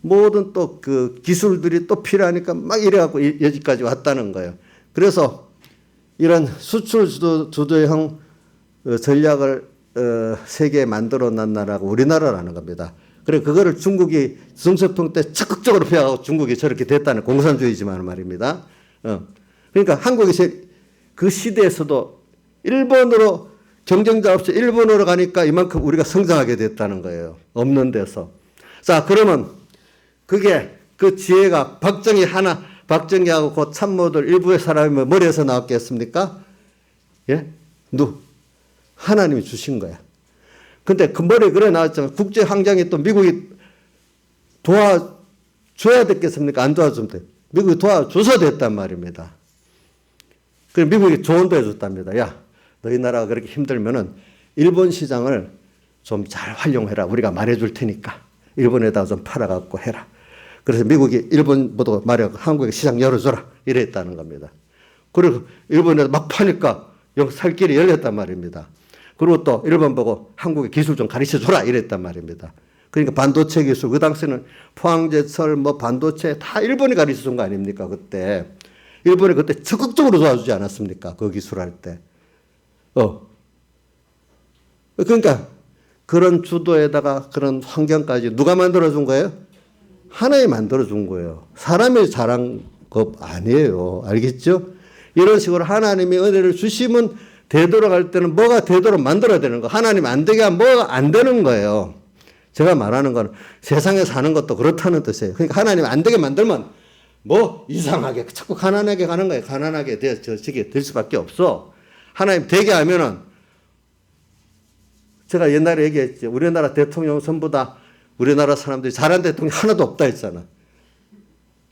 모든 또 그 기술들이 또 필요하니까 막 이래갖고 여기까지 왔다는 거예요. 그래서 이런 수출 주도형 전략을 세계에 만들어 난 나라가 우리나라라는 겁니다. 그래 그거를 중국이 정서통 때 적극적으로 펴가고 중국이 저렇게 됐다는 공산주의지만 말입니다. 그러니까 한국이 그 시대에서도 일본으로 경쟁자 없이 일본으로 가니까 이만큼 우리가 성장하게 됐다는 거예요. 없는 데서. 자, 그러면 그게 그 지혜가 박정희하고 그 참모들 일부의 사람이 머리에서 나왔겠습니까? 예? 하나님이 주신 거야. 근데 그 머리에 그래 나왔지만 국제 환경에 또 미국이 도와줘야 됐겠습니까? 안 도와주면 돼. 미국이 도와줘서 됐단 말입니다. 그래서 미국이 조언도 해줬답니다. 너희 나라가 그렇게 힘들면은 일본 시장을 좀 잘 활용해라. 우리가 말해줄 테니까. 일본에다가 좀 팔아갖고 해라. 그래서 미국이 일본보다 말해 한국에 시장 열어줘라. 이랬다는 겁니다. 그리고 일본에다 막 파니까 살 길이 열렸단 말입니다. 그리고 또 일본 보고 한국의 기술 좀 가르쳐줘라. 이랬단 말입니다. 그러니까 반도체 기술, 그 당시에는 포항제철, 반도체 다 일본이 가르쳐 준 거 아닙니까? 그때. 일본이 그때 적극적으로 도와주지 않았습니까? 그 기술할 때. 그러니까 그런 주도에다가 그런 환경까지 누가 만들어준 거예요? 하나님이 만들어준 거예요. 사람이 잘한 거 아니에요. 알겠죠? 이런 식으로 하나님이 은혜를 주시면 되돌아갈 때는 뭐가 되도록 만들어야 되는 거. 하나님 안 되게 하면 뭐가 안 되는 거예요. 제가 말하는 건 세상에 사는 것도 그렇다는 뜻이에요. 그러니까 하나님 안 되게 만들면 이상하게 자꾸 가난하게 가는 거예요. 가난하게 저게 될 수밖에 없어. 하나님 되게 하면은 제가 옛날에 얘기했죠. 우리나라 대통령 전부 다 우리나라 사람들이 잘한 대통령 하나도 없다 했잖아.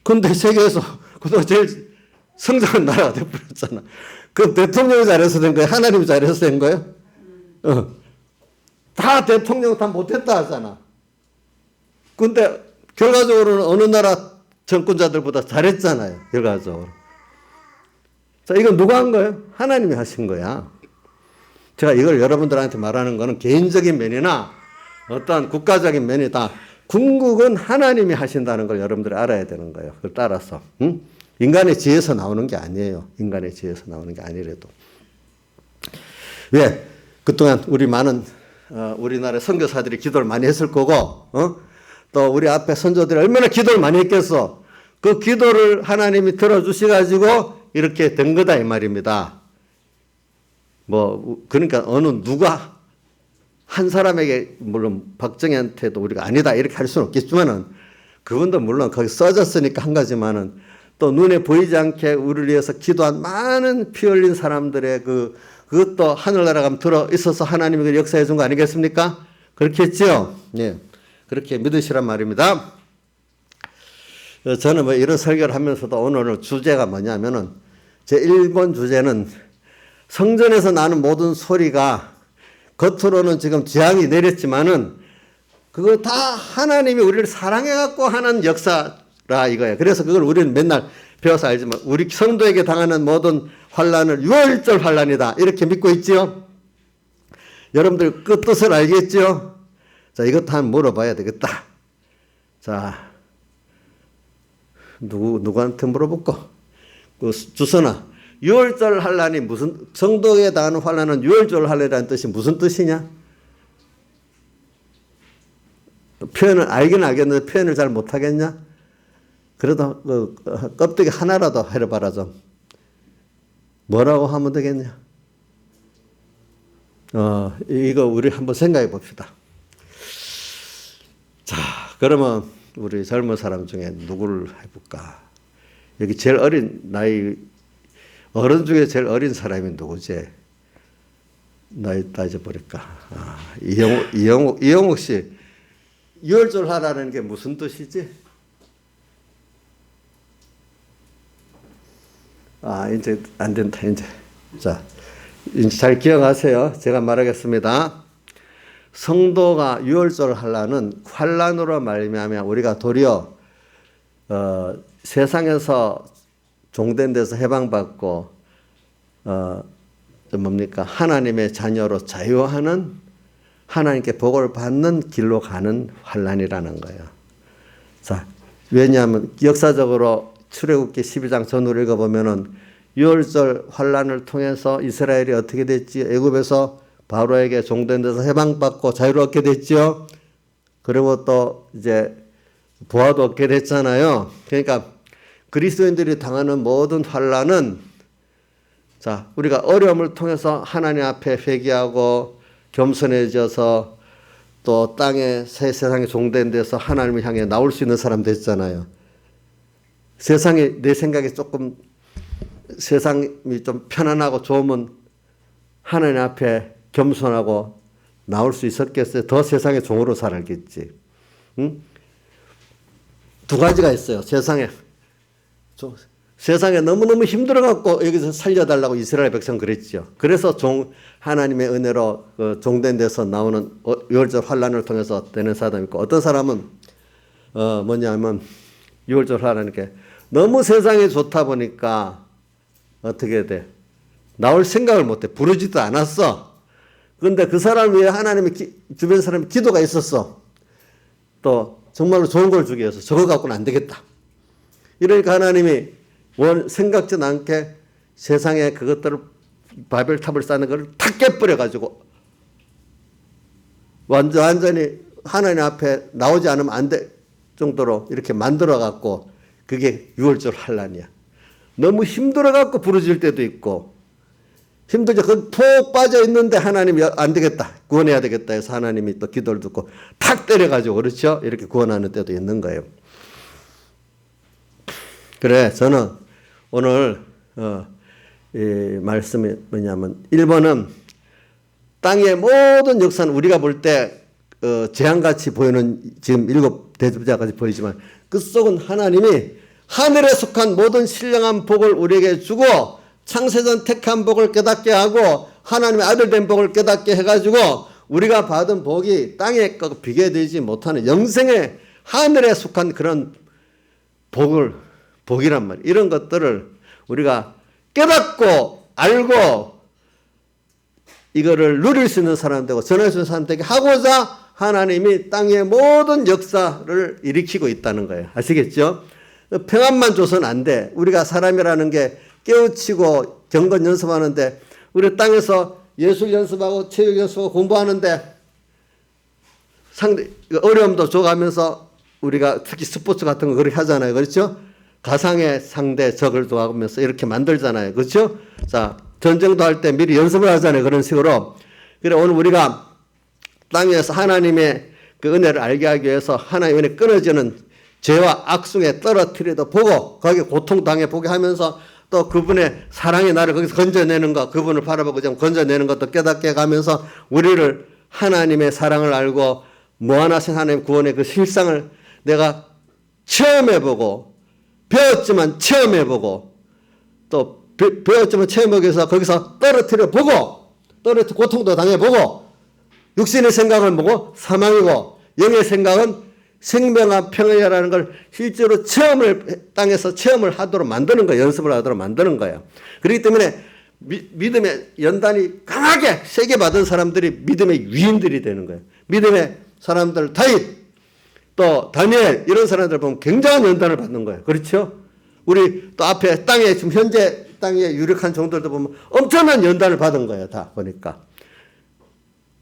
근데 세계에서 그동안 제일 성장한 나라가 돼버렸잖아. 그럼 대통령이 잘해서 된 거예요? 하나님이 잘해서 된 거예요? 다 다 대통령 다 못했다 하잖아. 근데 결과적으로는 어느 나라 정권자들보다 잘했잖아요. 결과적으로. 자, 이건 누가 한 거예요? 하나님이 하신 거야. 제가 이걸 여러분들한테 말하는 거는 개인적인 면이나 어떠한 국가적인 면이다. 궁극은 하나님이 하신다는 걸 여러분들이 알아야 되는 거예요. 그걸 따라서. 응? 인간의 지혜에서 나오는 게 아니에요. 인간의 지혜에서 나오는 게 아니래도. 왜? 그동안 우리 많은 우리나라 선교사들이 기도를 많이 했을 거고 또 우리 앞에 선조들이 얼마나 기도를 많이 했겠어. 그 기도를 하나님이 들어주셔가지고 이렇게 된 거다 이 말입니다. 그러니까 누가 한 사람에게 물론 박정희한테도 우리가 아니다 이렇게 할 수는 없겠지만은 그분도 물론 거기 써졌으니까 한 가지만은 또 눈에 보이지 않게 우리를 위해서 기도한 많은 피 흘린 사람들의 그것도 하늘나라 가면 들어 있어서 하나님이 그 역사해 준 거 아니겠습니까? 그렇게 했죠? 예. 그렇게 믿으시란 말입니다. 저는 이런 설교를 하면서도 오늘 주제가 뭐냐면은 제 1번 주제는 성전에서 나는 모든 소리가 겉으로는 지금 재앙이 내렸지만은 그거 다 하나님이 우리를 사랑해갖고 하는 역사라 이거예요. 그래서 그걸 우리는 맨날 배워서 알지만 우리 성도에게 당하는 모든 환란을 유월절 환란이다 이렇게 믿고 있지요. 여러분들 그 뜻을 알겠죠? 자, 이것도 한번 물어봐야 되겠다. 자, 누구한테 물어볼까? 주선아, 유월절 환란이 무슨 성도에 당하는 환란은 유월절 환란이라는 뜻이 무슨 뜻이냐? 표현을 알긴 알겠는데 표현을 잘 못하겠냐? 그래도 껍데기 하나라도 해봐라 좀. 뭐라고 하면 되겠냐? 이거 우리 한번 생각해 봅시다. 자, 그러면 우리 젊은 사람 중에 누구를 해볼까? 여기 제일 어린 나이 어른 중에 제일 어린 사람이 누구지? 나이 따져보니까 이영옥 씨. 유월절 하라는 게 무슨 뜻이지? 이제 안 된다 이제. 자, 이제 잘 기억하세요. 제가 말하겠습니다. 성도가 유월절 하려는 환란으로 말미암아 우리가 도리어 세상에서 종된 데서 해방받고 뭡니까? 하나님의 자녀로 자유하는 하나님께 복을 받는 길로 가는 환란이라는 거예요. 자, 왜냐하면 역사적으로 출애굽기 12장 전후를 읽어보면은 유월절 환란을 통해서 이스라엘이 어떻게 됐지? 애굽에서 바로에게 종된 데서 해방받고 자유를 얻게 됐죠. 그리고 또 이제 부활도 얻게 됐잖아요. 그러니까 그리스도인들이 당하는 모든 환란은 자, 우리가 어려움을 통해서 하나님 앞에 회개하고 겸손해져서 또 땅에 새 세상에 종된 데서 하나님을 향해 나올 수 있는 사람 됐잖아요. 세상에 내 생각에 조금 세상이 좀 편안하고 좋으면 하나님 앞에 겸손하고 나올 수 있었겠어요? 더 세상의 종으로 살았겠지. 응? 두 가지가 있어요. 세상에 너무너무 힘들어갖고 여기서 살려달라고 이스라엘 백성 그랬죠. 그래서 하나님의 은혜로 종된 데서 나오는 유월절 환란을 통해서 되는 사람이 있고, 어떤 사람은 뭐냐면 유월절 환란이 너무 세상에 좋다 보니까 어떻게 돼? 나올 생각을 못해. 부르지도 않았어. 그런데 그 사람 위에 하나님의 주변 사람의 기도가 있었어. 또 정말로 좋은 걸 주기 위해서 저거 갖고는 안 되겠다. 이러니까 하나님이 생각지도 않게 세상에 그것들을 바벨탑을 쌓는 걸 탁 깨버려가지고 완전히 하나님 앞에 나오지 않으면 안 될 정도로 이렇게 만들어갖고 그게 유월절 환란이야. 너무 힘들어갖고 부르질 때도 있고 힘들죠. 푹 빠져 있는데 하나님이 안 되겠다. 구원해야 되겠다 해서 하나님이 또 기도를 듣고 탁 때려가지고 그렇죠. 이렇게 구원하는 때도 있는 거예요. 그래, 저는 오늘 이 말씀이 뭐냐면 1번은 땅의 모든 역사는 우리가 볼 때 재앙같이 보이는 지금 7 대접자같이 보이지만 그 속은 하나님이 하늘에 속한 모든 신령한 복을 우리에게 주고 창세전 택한 복을 깨닫게 하고 하나님의 아들 된 복을 깨닫게 해가지고 우리가 받은 복이 땅에 비교되지 못하는 영생의 하늘에 속한 그런 복이란 말이에요. 이런 것들을 우리가 깨닫고 알고 이거를 누릴 수 있는 사람 되고 전할 수 있는 사람 되게 하고자 하나님이 땅의 모든 역사를 일으키고 있다는 거예요. 아시겠죠? 평안만 줘서는 안 돼. 우리가 사람이라는 게 깨우치고 경건 연습하는데 우리 땅에서 예술 연습하고 체육 연습하고 공부하는데 상대 어려움도 줘가면서 우리가 특히 스포츠 같은 거 그렇게 하잖아요. 그렇죠? 가상의 상대 적을 도와가면서 이렇게 만들잖아요. 그렇죠? 자, 전쟁도 할 때 미리 연습을 하잖아요. 그런 식으로. 그래 오늘 우리가 땅에서 하나님의 그 은혜를 알게 하기 위해서 하나님의 은혜 끊어지는 죄와 악순에 떨어뜨려도 보고 거기에 고통당해 보게 하면서 또 그분의 사랑이 나를 거기서 건져내는 것, 그분을 바라보고 좀 건져내는 것도 깨닫게 가면서 우리를 하나님의 사랑을 알고 무한하신 하나님 구원의 그 실상을 내가 체험해보고 배웠지만 체험해보고 또 배웠지만 체험하기 위해서 거기서 떨어뜨려 보고 고통도 당해보고 육신의 생각은 뭐고 사망이고 영의 생각은 생명과 평안이라는 걸 실제로 땅에서 체험을 하도록 만드는 거예요. 연습을 하도록 만드는 거예요. 그렇기 때문에 믿음의 연단이 강하게 세게 받은 사람들이 믿음의 위인들이 되는 거예요. 믿음의 사람들 다윗 또 다니엘 이런 사람들 보면 굉장한 연단을 받는 거예요. 그렇죠? 우리 또 앞에 땅에 지금 현재 땅에 유력한 종들도 보면 엄청난 연단을 받은 거예요. 다 보니까.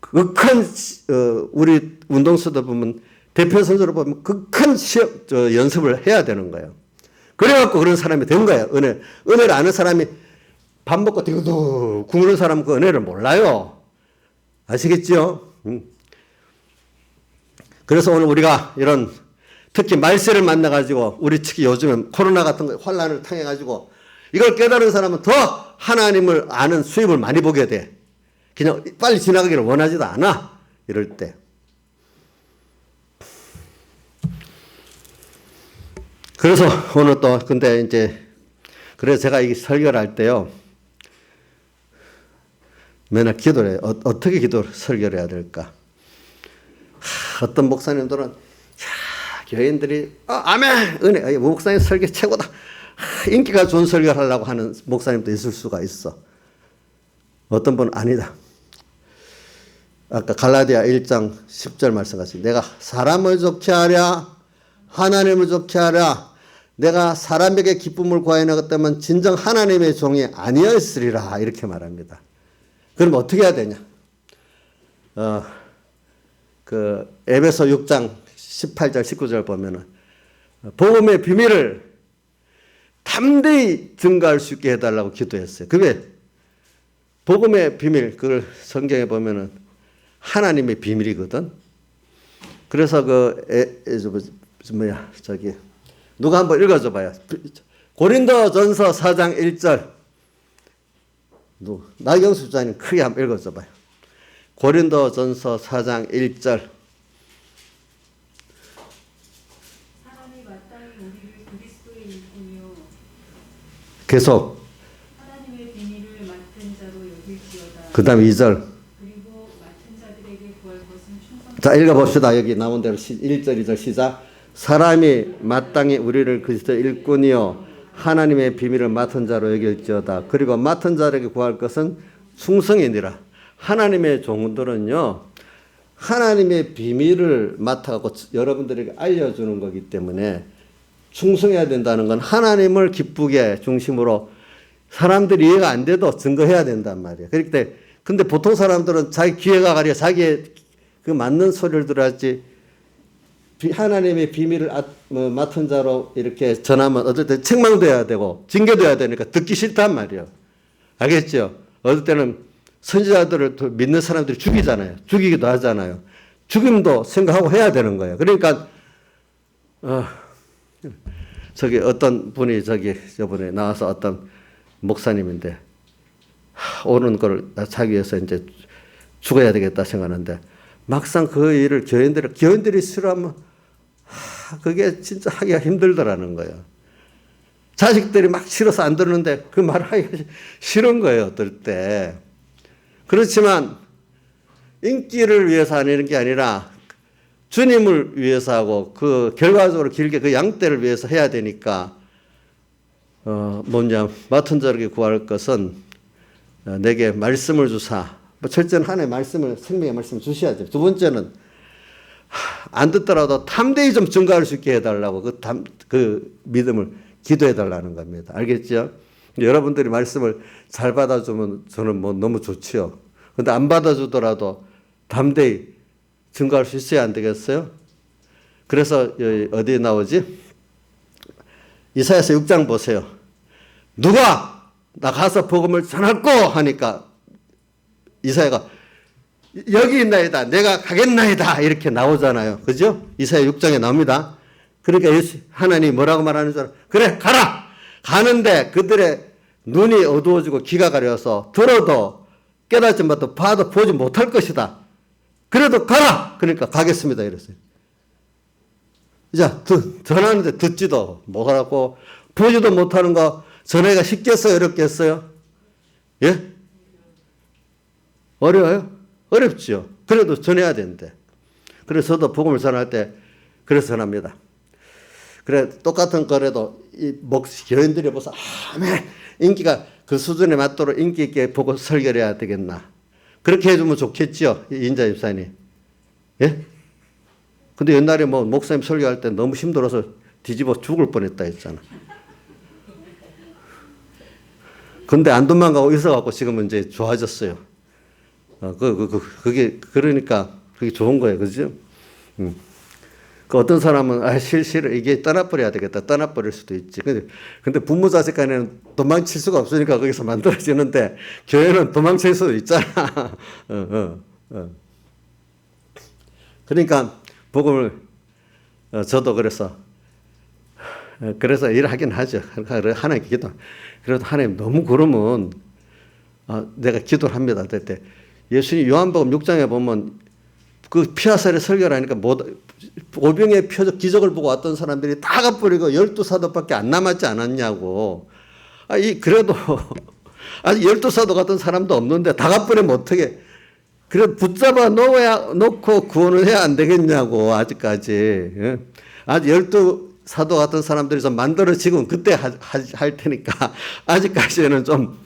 극한 우리 운동수도 보면 대표 선수로 보면 극한 연습을 해야 되는 거예요. 그래갖고 그런 사람이 된 거예요. 은혜를 아는 사람이 밥 먹고 디구두 굶는 사람은 그 은혜를 몰라요. 아시겠죠? 그래서 오늘 우리가 이런 특히 말세를 만나가지고 우리 특히 요즘에 코로나 같은 거 환란을 당해가지고 이걸 깨달은 사람은 더 하나님을 아는 수입을 많이 보게 돼. 그냥 빨리 지나가기를 원하지도 않아. 이럴 때. 그래서 오늘 또 근데 이제 그래서 제가 이 설교를 할 때요. 맨날 기도를 해요. 어떻게 설교를 해야 될까? 어떤 목사님들은 교인들이 아멘 은혜 목사님 설교 최고다. 인기가 좋은 설교를 하려고 하는 목사님도 있을 수가 있어. 어떤 분은 아니다. 아까 갈라디아 1장 10절 말씀하신 내가 사람을 좋게 하랴 하나님을 좋게 하랴 내가 사람에게 기쁨을 구하였다면 진정 하나님의 종이 아니었으리라 이렇게 말합니다. 그럼 어떻게 해야 되냐? 그 에베소 6장 18절 19절 보면은 복음의 비밀을 담대히 증거할 수 있게 해달라고 기도했어요. 그게 복음의 비밀 그걸 성경에 보면은 하나님의 비밀이거든. 그래서 누가 한번 읽어줘봐요. 고린도전서 4장 1절. 나경수 집사님 크게 한번 읽어줘봐요. 고린도전서 4장 1절.
하나님이 마땅히 우리를 그리스도의 일꾼이요
계속.
하나님의 비밀을 맡은 자로 여길지어다.
그 다음 2절.
그리고 맡은 자들에게 구할 것은 충성.
자 읽어봅시다. 여기 나온 대로 1절 2절 시작. 사람이 마땅히 우리를 그리스도의 일꾼이요 하나님의 비밀을 맡은 자로 여길지어다. 그리고 맡은 자에게 구할 것은 충성이니라. 하나님의 종들은요. 하나님의 비밀을 맡아갖고 여러분들에게 알려주는 거기 때문에 충성해야 된다는 건 하나님을 기쁘게 중심으로 사람들이 이해가 안 돼도 증거해야 된단 말이에요. 그렇기 때문에 근데 보통 사람들은 자기 귀에가 가려 자기의 그 맞는 소리를 들어야지 하나님의 비밀을 맡은 자로 이렇게 전하면 어떨 때 책망돼야 되고 징계돼야 되니까 듣기 싫단 말이에요. 알겠죠? 어떨 때는 선지자들을 믿는 사람들이 죽이잖아요. 죽이기도 하잖아요. 죽임도 생각하고 해야 되는 거예요. 그러니까 어떤 분이 저번에 나와서 어떤 목사님인데 오는 걸 자기 위해서 이제 죽어야 되겠다 생각하는데 막상 그 일을 교인들이 싫어하면 그게 진짜 하기가 힘들더라는 거예요. 자식들이 막 싫어서 안 듣는데 그 말을 하기가 싫은 거예요. 어떨 때. 그렇지만 인기를 위해서 하는 게 아니라 주님을 위해서 하고 그 결과적으로 길게 그 양떼를 위해서 해야 되니까 맡은 자에게 구할 것은 내게 말씀을 주사. 뭐 첫째는 하나님의 말씀을 생명의 말씀을 주셔야죠. 두 번째는 안 듣더라도 탐대히 좀 증가할 수 있게 해달라고 그 믿음을 기도해달라는 겁니다. 알겠죠? 여러분들이 말씀을 잘 받아주면 저는 뭐 너무 좋지요. 근데 안 받아주더라도 담대히 증거할 수 있어야 안 되겠어요? 그래서 어디에 나오지? 이사야서 6장 보세요. 누가 나 가서 복음을 전할꼬 하니까 이사야가 여기 있나이다. 내가 가겠나이다. 이렇게 나오잖아요. 그죠? 이사야 6장에 나옵니다. 그러니까 하나님이 뭐라고 말하는 줄 알아? 그래 가라. 가는데 그들의 눈이 어두워지고 귀가 가려서 들어도 깨닫지 못하고 봐도 보지 못할 것이다. 그래도 가라. 그러니까 가겠습니다. 이랬어요. 자, 전하는데 듣지도 못하고 보지도 못하는 거 전하기가 쉽겠어요? 어렵겠어요? 예? 어려워요? 어렵죠. 그래도 전해야 되는데. 그래서 저도 복음을 전할 때 그래서 전합니다. 그래 똑같은 거래도 이 교인들이 보서 아멘 인기가 그 수준에 맞도록 인기 있게 보고 설교를 해야 되겠나. 그렇게 해주면 좋겠죠. 인자 집사님. 예? 근데 옛날에 뭐 목사님 설교할 때 너무 힘들어서 뒤집어 죽을 뻔했다 했잖아. 근데 안 도망가고 있어갖고 지금은 이제 좋아졌어요. 그러니까 그게 좋은 거예요. 그죠? 그 어떤 사람은 실실을 이게 떠나버려야 되겠다. 떠나버릴 수도 있지. 근데 부모 자식 간에는 도망칠 수가 없으니까 거기서 만들어지는데 교회는 도망칠 수도 있잖아. 그러니까 복음을 저도 그래서 일을 하긴 하죠. 하나님 기도. 그래도 하나님 너무 그러면 내가 기도를 합니다. 그때 예수님 요한복음 6장에 보면 그 피하살의 설교를 하니까 오병의 표적 기적을 보고 왔던 사람들이 다 가버리고 12사도밖에 안 남았지 않았냐고. 그래도 아직 12사도 같은 사람도 없는데 다 가버리면 어떻게. 그래 붙잡아 놓고 구원을 해야 안 되겠냐고 아직까지. 예? 아직 12사도 같은 사람들이 좀 만들어지면 그때 할 테니까 아직까지는 좀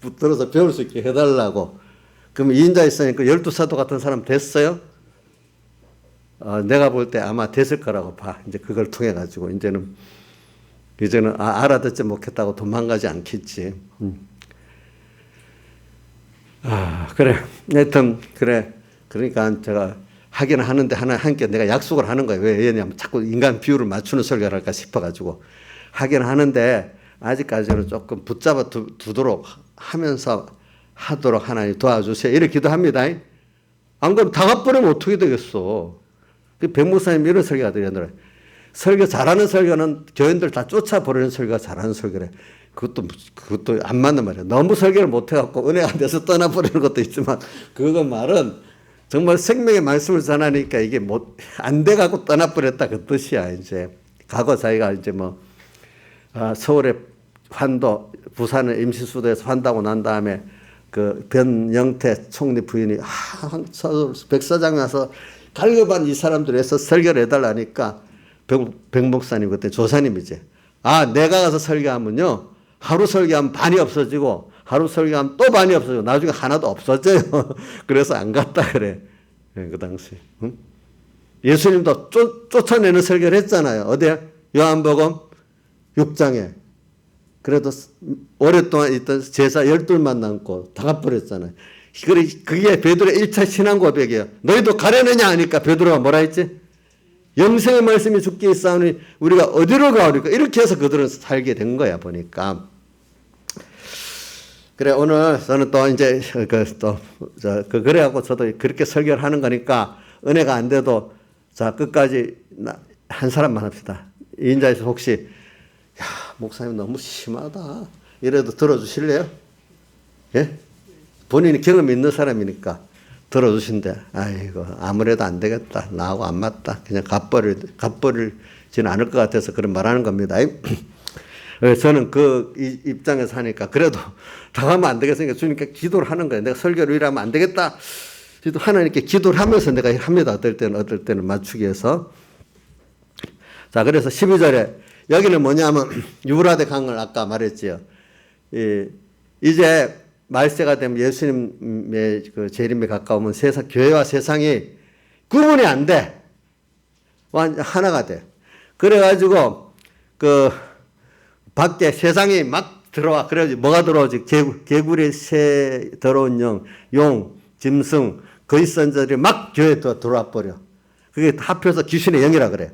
붙들어서 배울 수 있게 해달라고. 그럼 2인자 있으니까 12사도 같은 사람 됐어요? 내가 볼 때 아마 됐을 거라고 봐. 이제 그걸 통해 가지고 이제는 알아듣지 못했다고 도망가지 않겠지. 그래. 하여튼 그래. 그러니까 제가 하긴 하는데 함께 내가 약속을 하는 거예요. 왜냐면 자꾸 인간 비율을 맞추는 설교를 할까 싶어가지고 하긴 하는데 아직까지는 조금 붙잡아 두도록 하면서 하도록 하나님 도와주세요. 이렇게 기도합니다. 안 그러면 다 가버리면 어떻게 되겠어. 백목사님 이런 설교가 되잖아요. 설교 잘하는 설교는 교인들 다 쫓아버리는 설교가 잘하는 설교래. 그것도 안 맞는 말이야. 너무 설교를 못해갖고 은혜 안 돼서 떠나버리는 것도 있지만 그거 말은 정말 생명의 말씀을 전하니까 이게 안 돼갖고 떠나버렸다 그 뜻이야. 이제 과거 자기가 이제 서울에 환도 부산의 임시수도에서 환다고 난 다음에 그 변영태 총리 부인이 백사장 와서 갈급한 이 사람들 위해서 설교를 해달라니까 백 목사님 그때 조사님이지. 내가 가서 설교하면요 하루 설교하면 반이 없어지고 하루 설교하면 또 반이 없어지고 나중에 하나도 없어져요. 그래서 안 갔다 그래. 그 당시. 응? 예수님도 쫓아내는 설교를 했잖아요. 어디에? 요한복음 6장에. 그래도 오랫동안 있던 제자 12만 남고 다 가버렸잖아요. 그게 베드로의 1차 신앙 고백이에요. 너희도 가려느냐 하니까 베드로가 뭐라 했지? 영생의 말씀이 죽게 있사오니 우리가 어디로 가오리까? 이렇게 해서 그들은 살게 된 거야 보니까. 그래 오늘 저는 또 이제 그래갖고 저도 그렇게 설교를 하는 거니까 은혜가 안 돼도 자 끝까지 한 사람만 합시다. 이 인자에서 혹시 목사님 너무 심하다 이래도 들어주실래요? 예? 본인이 경험이 있는 사람이니까 들어주신대. 아이고 아무래도 안 되겠다. 나하고 안 맞다. 그냥 갚버리지는 않을 것 같아서 그런 말하는 겁니다. 저는 그 입장에서 하니까 그래도 당하면 안 되겠으니까 주님께 기도를 하는 거예요. 내가 설교를 이러면 안 되겠다. 하나님께 기도를 하면서 내가 합니다. 어떨 때는 맞추기 위해서. 자, 그래서 12절에 여기는 뭐냐면 유브라데 강을 아까 말했지요. 이제 말세가 되면 예수님의 그 재림에 가까우면 교회와 세상이 구분이 안 돼. 완전 하나가 돼. 그래가지고 그 밖에 세상이 막 들어와. 그래가지고 뭐가 들어오지? 개구리, 새, 더러운 영, 용, 짐승, 거짓 선지자들이 막 교회에 들어와 버려. 그게 합해서 귀신의 영이라 그래.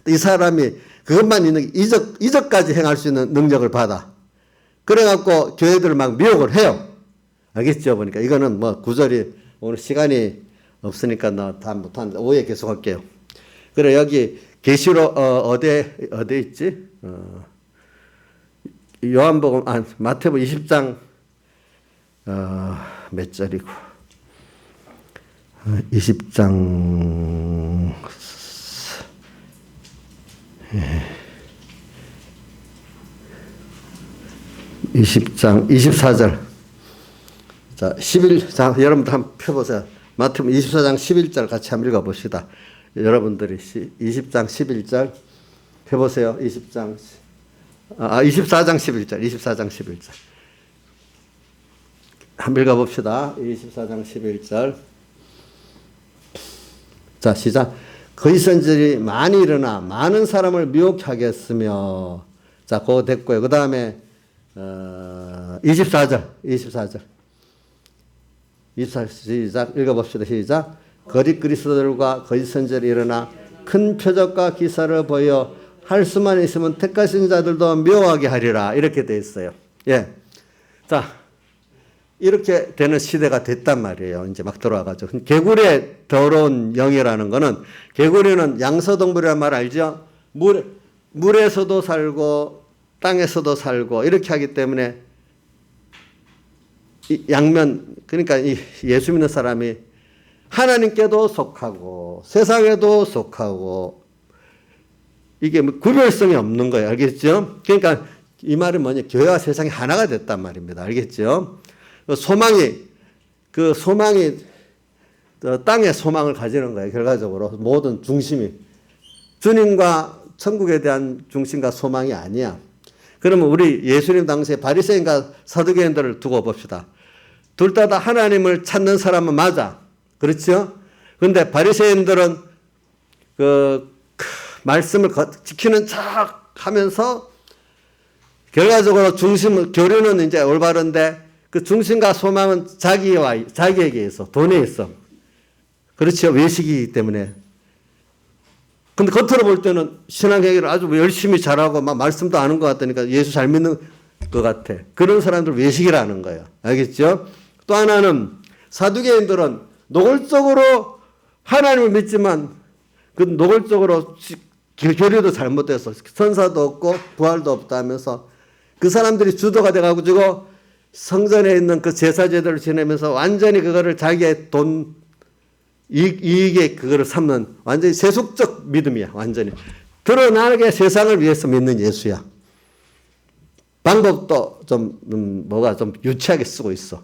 이 사람이 그것만 있는 이적까지 행할 수 있는 능력을 받아. 그래갖고 교회들을 막 미혹을 해요. 알겠죠? 보니까 이거는 뭐 구절이 오늘 시간이 없으니까 나 다 못하는데 오해 계속 할게요. 그래 여기 계시록 어디 있지? 요한복음 마태복음 20장 몇 절이고 20장 20장 24절. 자, 11장 여러분들 한번 펴보세요. 마태복음 24장 11절 같이 한번 읽어봅시다. 여러분들이 20장 11절 펴보세요. 24장 11절. 24장 11절. 한번 읽어봅시다. 24장 11절. 자, 시작. 거짓 선지자들이 많이 일어나 많은 사람을 미혹하겠으며. 자, 그거 됐고요. 그 다음에 24절. 시작. 읽어봅시다. 시작. 거짓 그리스도들과 거짓 선지자들이 일어나 큰 표적과 기사를 보여 할 수만 있으면 택하신 자들도 묘하게 하리라. 이렇게 돼 있어요. 예. 자, 이렇게 되는 시대가 됐단 말이에요. 이제 막 들어와가지고. 개구리의 더러운 영이라는 거는, 개구리는 양서동물이라는 말 알죠? 물에서도 살고, 땅에서도 살고, 이렇게 하기 때문에, 그러니까 예수 믿는 사람이 하나님께도 속하고, 세상에도 속하고, 이게 구별성이 없는 거예요. 알겠죠? 그러니까 이 말은 뭐냐? 교회와 세상이 하나가 됐단 말입니다. 알겠죠? 소망이 땅에 소망을 가지는 거예요. 결과적으로 모든 중심이 주님과 천국에 대한 중심과 소망이 아니야. 그러면 우리 예수님 당시에 바리새인과 사두개인들을 두고 봅시다. 둘 다 하나님을 찾는 사람은 맞아. 그렇죠? 그런데 바리새인들은 그 말씀을 지키는 척 하면서 결과적으로 교류는 이제 올바른데 그 중심과 소망은 자기에게 있어. 돈에 있어. 그렇죠. 외식이기 때문에. 근데 겉으로 볼 때는 신앙행위를 아주 열심히 잘하고 막 말씀도 아는 것 같다니까 예수 잘 믿는 것 같아. 그런 사람들 외식이라는 거예요. 알겠죠? 또 하나는 사두개인들은 노골적으로 하나님을 믿지만 그 노골적으로 교류도 잘못돼서 선사도 없고 부활도 없다 하면서 그 사람들이 주도가 돼가지고 성전에 있는 그 제사제도를 지내면서 완전히 그거를 자기의 돈 이익에 그거를 삼는 완전히 세속적 믿음이야. 완전히 드러나게 세상을 위해서 믿는 예수야. 방법도 좀 뭐가 좀 유치하게 쓰고 있어.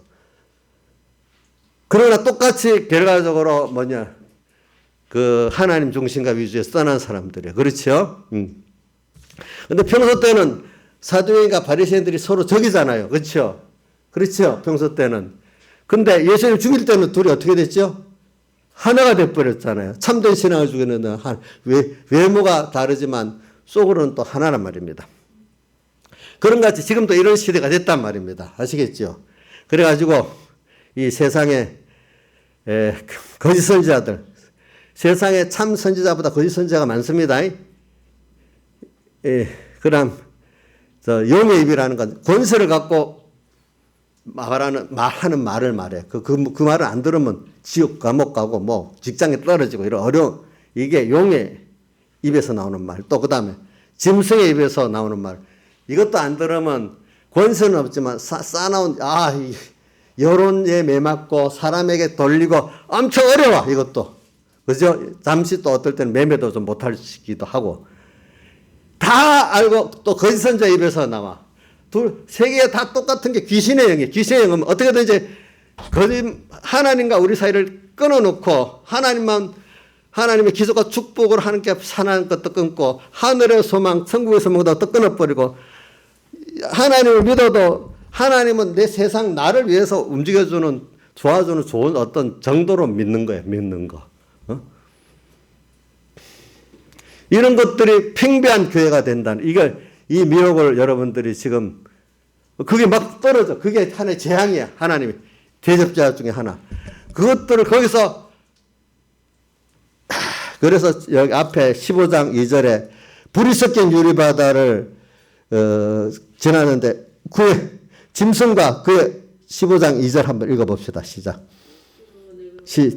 그러나 똑같이 결과적으로 뭐냐 그 하나님 중심과 위주에 떠난 사람들이야. 그렇죠? 근데 평소 때는 사두개인과 바리새인들이 서로 적이잖아요. 그렇죠? 그렇죠? 평소 때는. 근데 예수님 죽일 때는 둘이 어떻게 됐죠? 하나가 돼버렸잖아요. 참된 신앙을 죽이는 외모가 다르지만 속으로는 또 하나란 말입니다. 그런 같이 지금도 이런 시대가 됐단 말입니다. 아시겠죠? 그래가지고 이 세상에 거짓 선지자들, 세상에 참 선지자보다 거짓 선지자가 많습니다. 그럼 용의 입이라는 건 권세를 갖고 하는 말을 말해. 그 말을 안 들으면 지옥 감옥 가고 뭐 직장에 떨어지고 이런 어려운 이게 용의 입에서 나오는 말. 또 그다음에 짐승의 입에서 나오는 말. 이것도 안 들으면 권세는 없지만 싸나운 여론에 매맞고 사람에게 돌리고 엄청 어려워. 이것도. 그죠? 잠시 또 어떨 때는 매매도 좀 못할 시기도 하고. 다 알고 또 거짓 선자 입에서 나와. 세 개 다 똑같은 게 귀신의 영이에요. 귀신의 영은 어떻게든지 하나님과 우리 사이를 끊어놓고 하나님의 기적과 축복을 하나님께 사는 것도 끊고 하늘의 소망, 천국의 소망도 또 끊어버리고 하나님을 믿어도 하나님은 내 세상 나를 위해서 움직여주는 도와주는 좋은 어떤 정도로 믿는 거예요. 믿는 거. 이런 것들이 팽배한 교회가 된다는 이 미혹을 여러분들이 지금 그게 막 떨어져. 그게 하나의 재앙이야. 하나님이 대접자 중에 하나. 그것들을 거기서 그래서 여기 앞에 15장 2절에 불이 섞인 유리바다를 지나는데 그의 짐승과 그의 15장 2절 한번 읽어봅시다. 시작.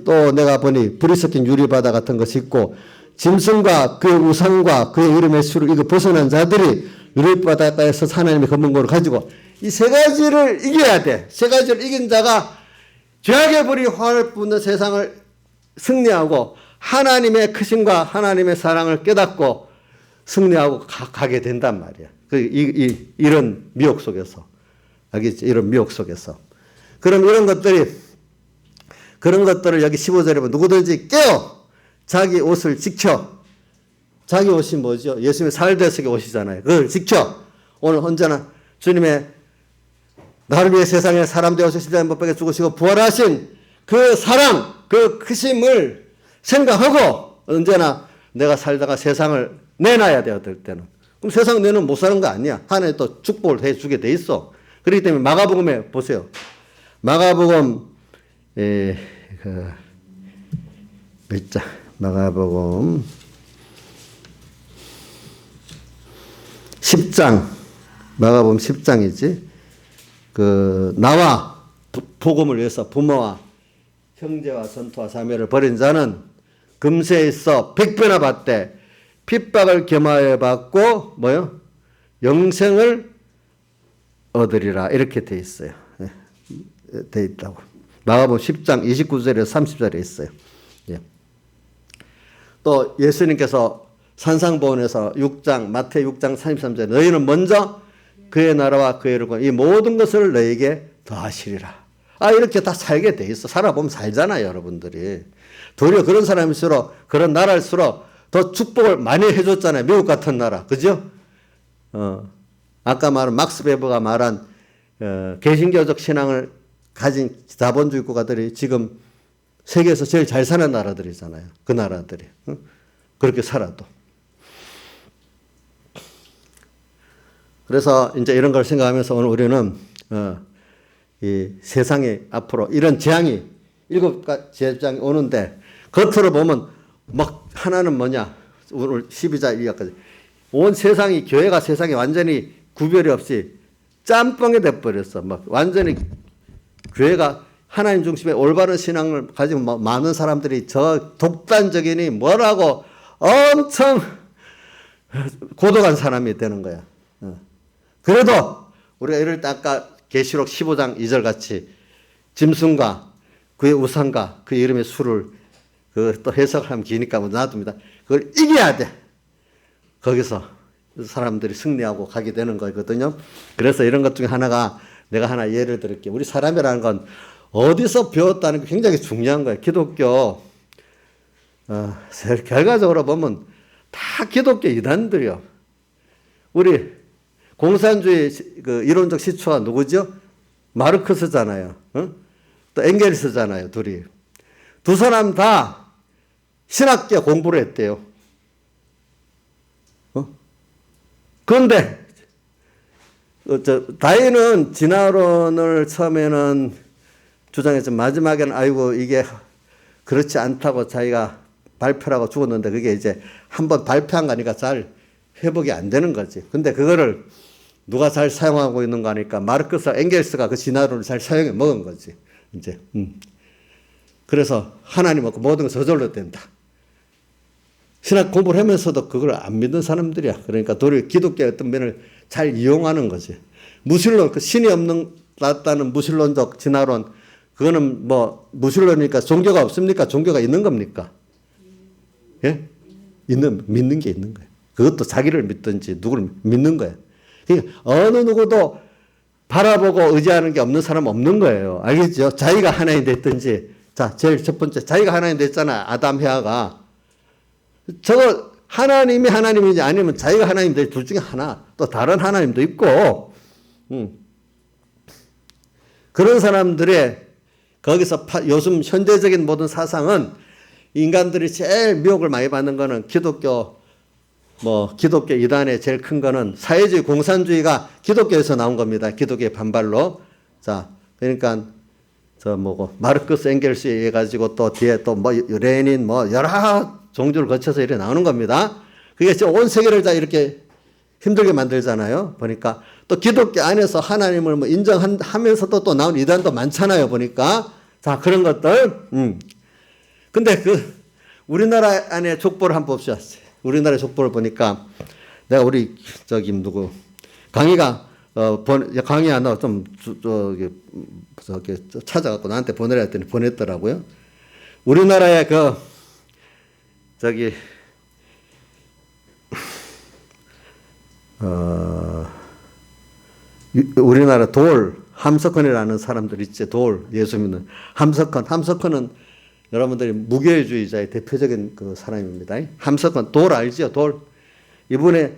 또 내가 보니 불이 섞인 유리바다 같은 것이 있고 짐승과 그의 우상과 그의 이름의 수를 이거 벗어난 자들이 유리바다에서 하나님의 검은고를 가지고 이 세 가지를 이겨야 돼. 세 가지를 이긴 자가 죄악의 불이 화를 뿜는 세상을 승리하고 하나님의 크심과 하나님의 사랑을 깨닫고 승리하고 가게 된단 말이야. 이런 미혹 속에서. 알겠지? 이런 미혹 속에서. 그럼 그런 것들을 여기 15절에 보면 누구든지 깨어 자기 옷을 지켜. 자기 옷이 뭐죠? 예수님의 살대석의 옷이잖아요. 그걸 지켜. 오늘 언제나 주님의 나를 위해 세상에 사람 되어서 십자가에 못 박혀 죽으시고 부활하신 그 사랑, 그 크심을 생각하고 언제나 내가 살다가 세상을 내놔야 돼요. 어떨 때는. 그럼 세상 내는 못 사는 거 아니야. 하나님 또 축복을 해주게 돼 있어. 그렇기 때문에 마가복음에 보세요. 마가복음 몇 장? 마가복음 10장. 마가복음 10장이지. 나와 복음을 위해서 부모와 형제와 전토와 자매를 버린 자는 금세에 있어 100배나 받되 핍박을 겸하여 받고 뭐요? 영생을 얻으리라. 이렇게 돼 있어요. 돼 있다고. 마가복음 10장 29절에서 30절에 있어요. 예. 또 예수님께서 산상보훈에서 6장 마태 6장 33절에 너희는 먼저 그의 나라와 그의 의를 이 모든 것을 너에게 더하시리라. 이렇게 다 살게 돼 있어. 살아보면 살잖아요, 여러분들이. 도리어 그런 사람일수록 그런 나라일수록 더 축복을 많이 해줬잖아요. 미국 같은 나라, 그죠? 아까 말한 막스 베버가 말한 개신교적 신앙을 가진 자본주의 국가들이 지금 세계에서 제일 잘 사는 나라들이잖아요. 그 나라들이. 그렇게 살아도. 그래서 이제 이런 걸 생각하면서 오늘 우리는 이 세상에 앞으로 이런 재앙이 7가지 재앙이 오는데 겉으로 보면 막 하나는 뭐냐 오늘 12장 이하까지 온 세상이 교회가 세상에 완전히 구별이 없이 짬뽕이 돼버렸어. 막 완전히 교회가 하나님 중심의 올바른 신앙을 가지고 많은 사람들이 저 독단적이니 뭐라고 엄청 고독한 사람이 되는 거야. 그래도 우리가 이럴 때 아까 계시록 15장 2절 같이 짐승과 그의 우상과 그의 이름의 수를 또 해석을 하면 기니까 놔둡니다. 그걸 이겨야 돼. 거기서 사람들이 승리하고 가게 되는 거거든요. 그래서 이런 것 중에 하나가 내가 하나 예를 들을게요. 우리 사람이라는 건 어디서 배웠다는 게 굉장히 중요한 거예요. 기독교 결과적으로 보면 다 기독교 이단들이요. 우리 공산주의 이론적 시초가 누구죠? 마르크스잖아요. 또 엥겔스잖아요. 둘이. 두 사람 다 신학계 공부를 했대요. 그런데 다윈은 진화론을 처음에는 주장해서 마지막에는 아이고 이게 그렇지 않다고 자기가 발표하고 죽었는데 그게 이제 한번 발표한 거니까 잘 회복이 안 되는 거지. 근데 그거를 누가 잘 사용하고 있는 거 하니까 마르크스, 엥겔스가 그 진화론을 잘 사용해 먹은 거지. 이제. 그래서 하나님 없고 모든 건 저절로 된다. 신학 공부를 하면서도 그걸 안 믿는 사람들이야. 그러니까 도리어 기독교의 어떤 면을 잘 이용하는 거지. 무신론, 그 신이 없다는 무신론적 진화론, 그거는 뭐 무신론이니까 종교가 없습니까? 종교가 있는 겁니까? 예? 믿는 게 있는 거예요. 그것도 자기를 믿든지 누구를 믿는 거예요. 그러니까 어느 누구도 바라보고 의지하는 게 없는 사람 없는 거예요. 알겠죠? 자기가 하나님 됐든지. 자, 제일 첫 번째. 자기가 하나님 됐잖아. 아담, 해아가. 저거 하나님이 하나님인지 아니면 자기가 하나님 될 둘 중에 하나. 또 다른 하나님도 있고. 그런 사람들의 거기서 요즘 현대적인 모든 사상은 인간들이 제일 미혹을 많이 받는 거는 기독교 이단의 제일 큰 거는 사회주의 공산주의가 기독교에서 나온 겁니다. 기독교의 반발로. 자, 그러니까 마르크스 엥겔스에 의해 가지고 또 뒤에 또 레닌 여러 종류를 거쳐서 이렇게 나오는 겁니다. 그게 온 세계를 다 이렇게 힘들게 만들잖아요. 보니까 또 기독교 안에서 하나님을 인정하면서도 또 나온 이단도 많잖아요. 보니까. 자, 그런 것들. 근데 우리나라 안에 족보를 한번 봅시다. 우리나라 족보를 보니까 내가 우리 강의가 강의 하나 좀 찾아갖고 나한테 보내라 했더니 보냈더라고요. 우리나라의 우리나라 함석헌이라는 사람들 있지. 예수 믿는 함석헌은 여러분들이 무교회주의자의 대표적인 사람입니다. 함석헌 알죠? 이분의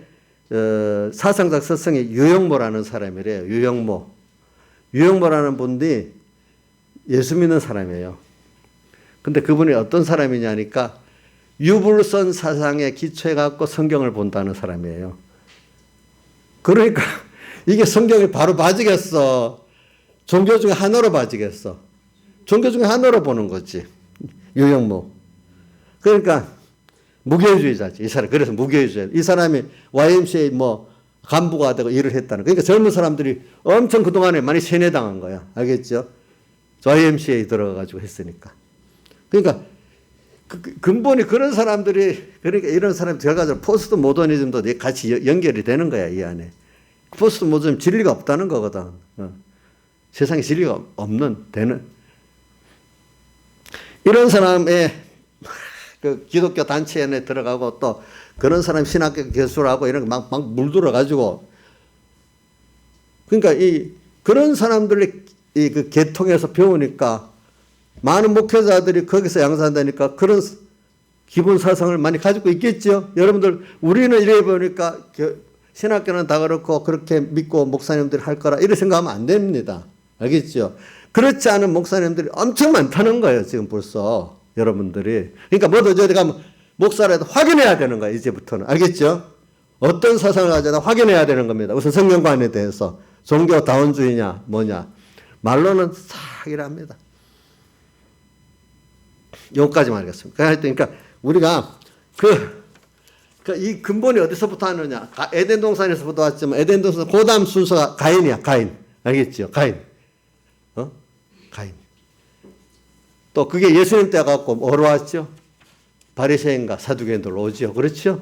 사상적 서성이 유영모라는 사람이래요. 유영모라는 분이 예수 믿는 사람이에요. 근데 그분이 어떤 사람이냐니까 유불선 사상에 기초해 갖고 성경을 본다는 사람이에요. 그러니까 이게 성경이 바로 봐지겠어. 종교 중에 하나로 봐지겠어. 종교 중에 하나로 보는 거지. 유영모. 그러니까 무교회주의자지. 이 사람. 그래서 무교회주의자. 이 사람이 YMCA 간부가 되고 일을 했다는. 그러니까 젊은 사람들이 엄청 그동안에 많이 세뇌당한 거야. 알겠죠? YMCA 들어가가지고 했으니까. 그러니까 근본이 그런 사람들이, 그러니까 이런 사람이 들어가서 포스트 모더니즘도 같이 연결이 되는 거야, 이 안에. 포스트 모더니즘 진리가 없다는 거거든. 세상에 진리가 되는. 이런 사람의 기독교 단체 안에 들어가고 또 그런 사람 신학교 개수하고 이런 거 막 물들어가지고. 그러니까 그런 사람들이 계통에서 배우니까 많은 목회자들이 거기서 양산되니까 그런 기본 사상을 많이 가지고 있겠죠. 여러분들 우리는 이래 보니까 신학교는 다 그렇고 그렇게 믿고 목사님들이 할 거라 이렇게 생각하면 안 됩니다. 알겠죠? 그렇지 않은 목사님들이 엄청 많다는 거예요. 지금 벌써 여러분들이. 그러니까 뭐든 저기 가면 목사라도 확인해야 되는 거예요. 이제부터는. 알겠죠? 어떤 사상을 가져다 확인해야 되는 겁니다. 우선 성경관에 대해서 종교 다원주의냐 뭐냐 말로는 싹 이랍니다. 여기까지만 하겠습니다. 그러니까 우리가 이 근본이 어디서부터 하느냐. 에덴 동산에서부터 왔지만 에덴 동산 고다음 순서가 가인이야. 가인. 알겠죠? 가인. 가인. 또 그게 예수님 때 갖고 뭐로 왔죠? 바리새인과 사두개인들로 오죠. 그렇죠?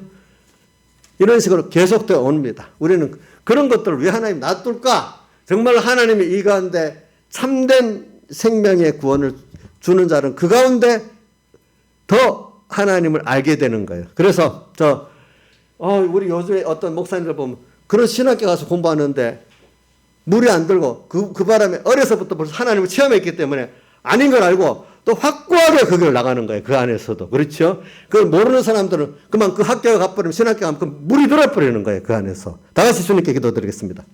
이런 식으로 계속되어 옵니다. 우리는 그런 것들을 왜 하나님 놔둘까? 정말 하나님이 이 가운데 참된 생명의 구원을 주는 자는 그 가운데 더 하나님을 알게 되는 거예요. 그래서 우리 요즘에 어떤 목사님들 보면 그런 신학교 가서 공부하는데 물이 안 들고 그 바람에 어려서부터 벌써 하나님을 체험했기 때문에 아닌 걸 알고 또 확고하게 거기를 나가는 거예요. 그 안에서도. 그렇죠? 그걸 모르는 사람들은 그만 그 학교에 가버리면 신학교 가면 물이 들어버리는 거예요. 그 안에서. 다 같이 주님께 기도드리겠습니다.